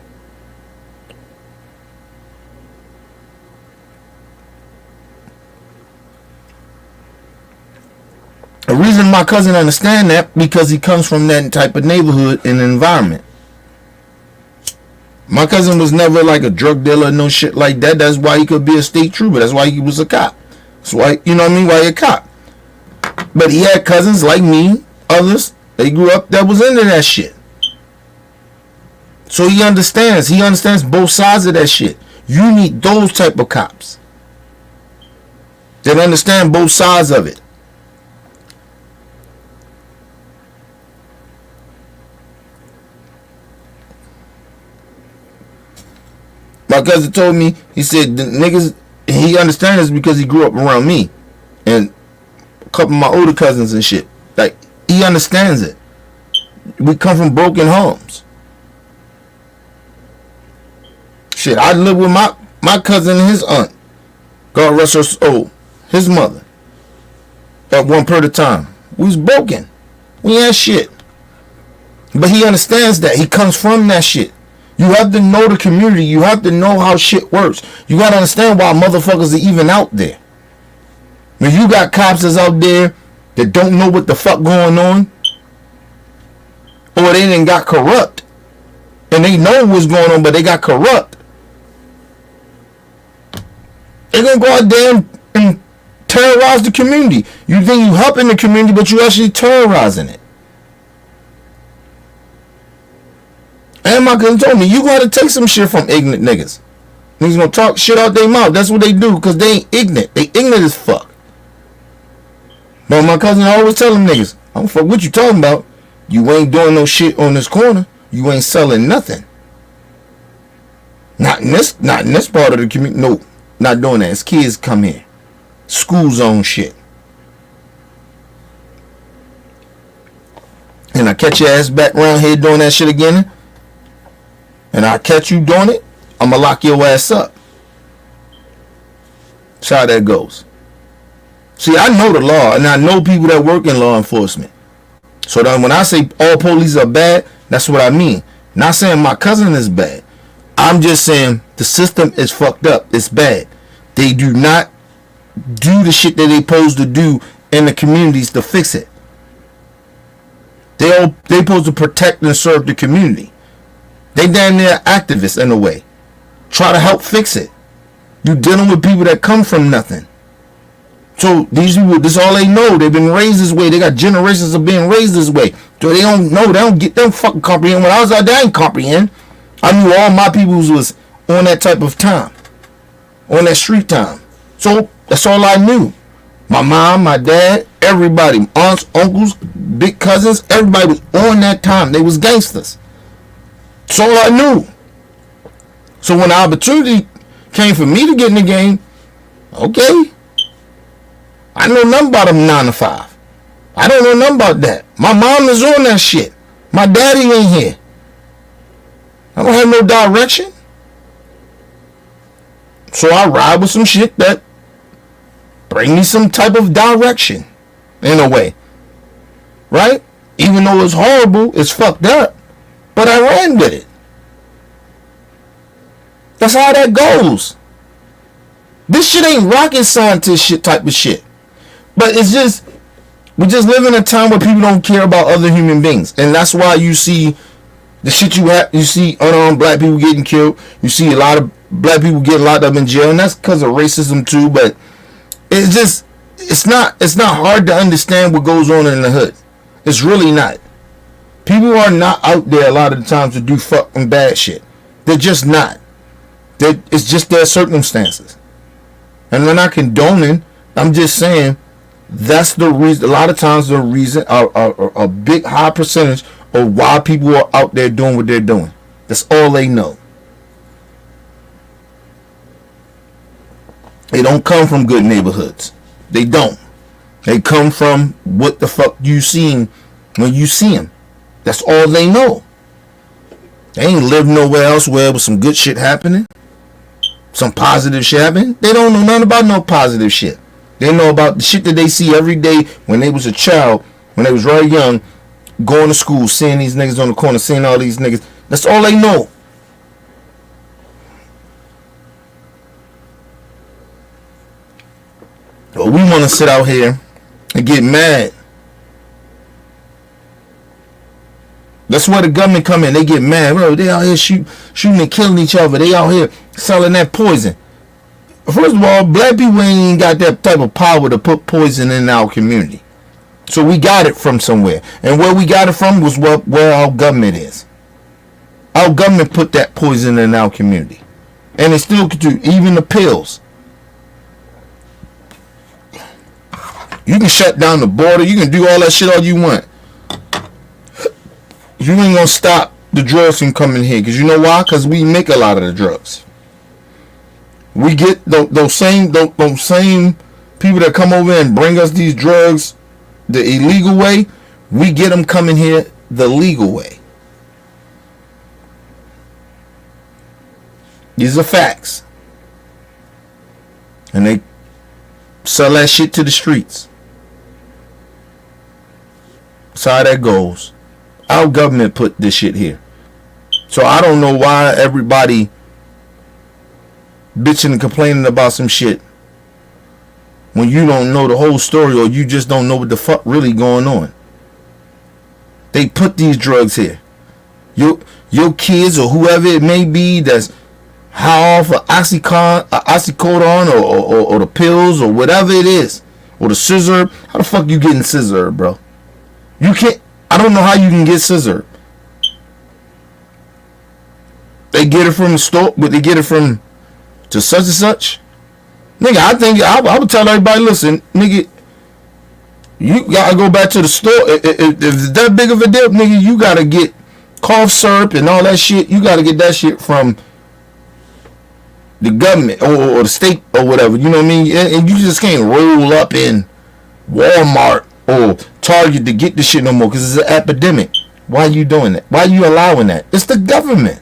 The reason my cousin understand that, because he comes from that type of neighborhood and environment. My cousin was never like a drug dealer, no shit like that. That's why he could be a state trooper. That's why he was a cop. That's why, you know what I mean, why he a cop. But he had cousins like me, others, they grew up that was into that shit. So he understands. He understands both sides of that shit. You need those type of cops that understand both sides of it. My cousin told me, he said, the niggas, he understands because he grew up around me and a couple of my older cousins and shit. Like, he understands it. We come from broken homes. Shit, I lived with my cousin and his aunt. God rest her soul. His mother. At one period of time. We was broken. We had shit. But he understands that. He comes from that shit. You have to know the community. You have to know how shit works. You got to understand why motherfuckers are even out there. When you got cops that's out there that don't know what the fuck going on, or they done got corrupt, and they know what's going on, but they got corrupt, they're going to go out there and terrorize the community. You think you helping the community, but you actually terrorizing it. And my cousin told me, you gotta take some shit from ignorant niggas. Niggas gonna talk shit out their mouth. That's what they do, because they ain't ignorant. They ignorant as fuck. But my cousin always tell them niggas, I don't fuck what you talking about. You ain't doing no shit on this corner. You ain't selling nothing. Not in this part of the community. No, not doing that. As kids come here. School zone shit. And I catch your ass back around here doing that shit again, and I catch you doing it, I'ma lock your ass up. That's how that goes. See, I know the law, and I know people that work in law enforcement. So that when I say all police are bad, that's what I mean. Not saying my cousin is bad. I'm just saying the system is fucked up. It's bad. They do not do the shit that they supposed to do in the communities to fix it. They supposed to protect and serve the community. They damn near activists in a way. Try to help fix it. You dealing with people that come from nothing. So these people, this is all they know. They've been raised this way. They got generations of being raised this way. So they don't know. They don't get them fucking comprehend. When I was out there, I didn't comprehend. I knew all my peoples was on that type of time, on that street time. So that's all I knew. My mom, my dad, everybody, aunts, uncles, big cousins, everybody was on that time. They was gangsters. That's all I knew. So when the opportunity came for me to get in the game, okay, I know nothing about them 9 to 5. I don't know nothing about that. My mom is on that shit. My daddy ain't here. I don't have no direction. So I ride with some shit that bring me some type of direction, in a way. Right? Even though it's horrible, it's fucked up, but I ran with it. That's how that goes. This shit ain't rocket scientist shit type of shit. But it's just, we just live in a time where people don't care about other human beings. And that's why you see the shit you see unarmed black people getting killed. You see a lot of black people getting locked up in jail. And that's because of racism too. But it's just, it's not hard to understand what goes on in the hood. It's really not. People are not out there a lot of the times to do fucking bad shit. They're just not. It's just their circumstances. And we're not condoning. I'm just saying that's the reason. A lot of times the reason, a big high percentage of why people are out there doing what they're doing. That's all they know. They don't come from good neighborhoods. They don't. They come from what the fuck you seen when you see them. That's all they know. They ain't live nowhere else where with some good shit happening. Some positive shit happening. They don't know nothing about no positive shit. They know about the shit that they see every day when they was a child, when they was very young, going to school, seeing these niggas on the corner, seeing all these niggas. That's all they know. But we want to sit out here and get mad. That's where the government come in. They get mad. Bro, they out here shooting and killing each other. They out here selling that poison. First of all, black people ain't got that type of power to put poison in our community. So we got it from somewhere. And where we got it from was where our government is. Our government put that poison in our community. And they still could do, even the pills. You can shut down the border. You can do all that shit all you want. You ain't gonna stop the drugs from coming here. Because you know why? Because we make a lot of the drugs. We get those same people that come over and bring us these drugs the illegal way. We get them coming here the legal way. These are facts. And they sell that shit to the streets. That's how that goes. Our government put this shit here. So I don't know why everybody bitching and complaining about some shit when you don't know the whole story, or you just don't know what the fuck really going on. They put these drugs here. Your kids or whoever it may be that's high off of oxycodone or the pills or whatever it is, or the scissor. How the fuck you getting scissor, bro? You can't. I don't know how you can get scissor. They get it from the store, but they get it from to such and such. Nigga, I think I would tell everybody, listen, nigga, you gotta go back to the store. If it's that big of a deal, nigga, you gotta get cough syrup and all that shit. You gotta get that shit from the government or the state or whatever. You know what I mean? And you just can't roll up in Walmart or Target to get this shit no more, because it's an epidemic. Why are you doing that? Why are you allowing that? It's the government.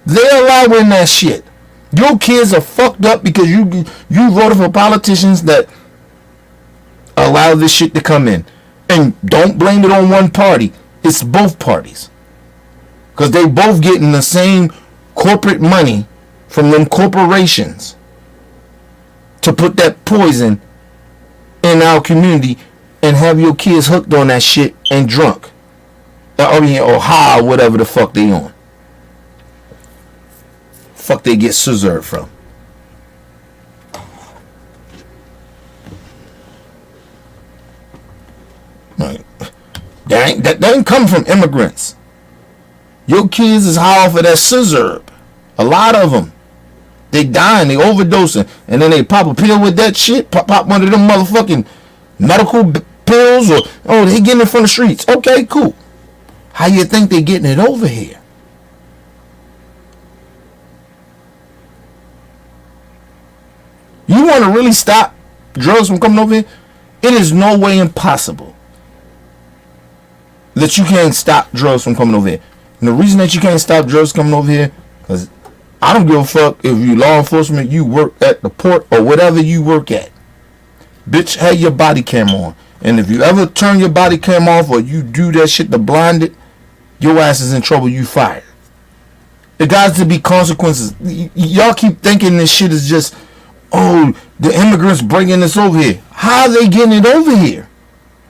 They're allowing that shit. Your kids are fucked up because you voted for politicians that allow this shit to come in. And don't blame it on one party. It's both parties. Because they both getting the same corporate money from them corporations to put that poison in our community and have your kids hooked on that shit and drunk. Or high, or whatever the fuck they on. Fuck they get scissored from. That ain't come from immigrants. Your kids is high off of that scissor. A lot of them. They dying, they overdosing, and then they pop a pill with that shit. Pop one of them motherfucking medical pills, or they getting it from the streets. Okay, cool. How you think they getting it over here? You want to really stop drugs from coming over here? It is no way impossible that you can't stop drugs from coming over here. And the reason that you can't stop drugs coming over here, because I don't give a fuck if you law enforcement, you work at the port or whatever you work at. Bitch, have your body cam on. And if you ever turn your body cam off or you do that shit to blind it, your ass is in trouble, you fired. There got to be consequences. Y'all keep thinking this shit is just, the immigrants bringing this over here. How are they getting it over here?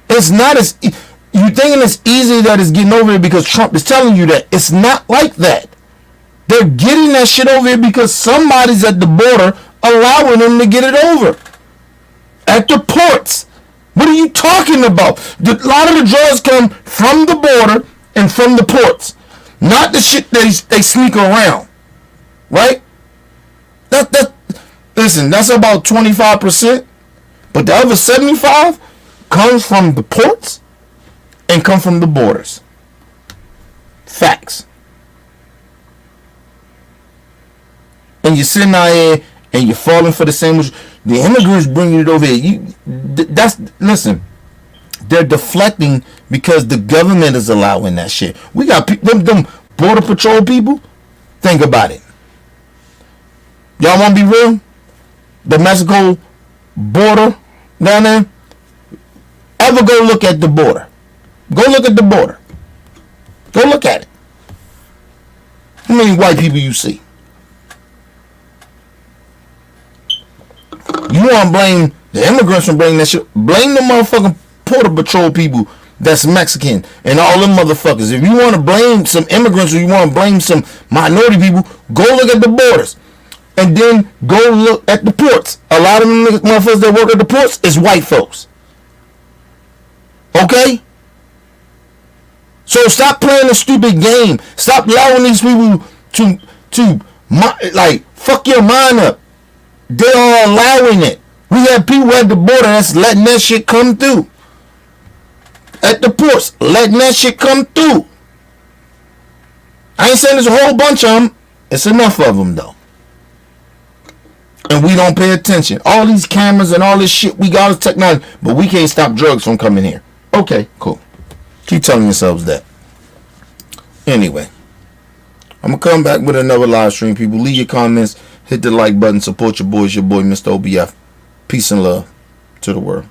It's not as... You thinking it's easy that it's getting over here because Trump is telling you that. It's not like that. They're getting that shit over here because somebody's at the border allowing them to get it over. At the ports. What are you talking about? A lot of the drugs come from the border and from the ports. Not the shit that they sneak around. Right? Listen, that's about 25%. But the other 75 comes from the ports and come from the borders. Facts. And you're sitting out here and you're falling for the same. The immigrants bringing it over here. Listen. They're deflecting because the government is allowing that shit. We got them border patrol people. Think about it. Y'all want to be real? The Mexico border down there. Ever go look at the border? Go look at the border. Go look at it. How many white people you see? You want to blame the immigrants for bringing that shit? Blame the motherfucking border patrol people that's Mexican and all them motherfuckers. If you want to blame some immigrants or you want to blame some minority people, go look at the borders. And then go look at the ports. A lot of them motherfuckers that work at the ports is white folks. Okay? So stop playing a stupid game. Stop allowing these people to fuck your mind up. They are allowing it. We have people at the border that's letting that shit come through. At the ports, letting that shit come through. I ain't saying there's a whole bunch of them. It's enough of them though. And we don't pay attention. All these cameras and all this shit, we got all this technology, but we can't stop drugs from coming here. Okay, cool. Keep telling yourselves that. Anyway, I'm going to come back with another live stream, people. Leave your comments. Hit the like button. Support your boys, your boy, Mr. OBF. Peace and love to the world.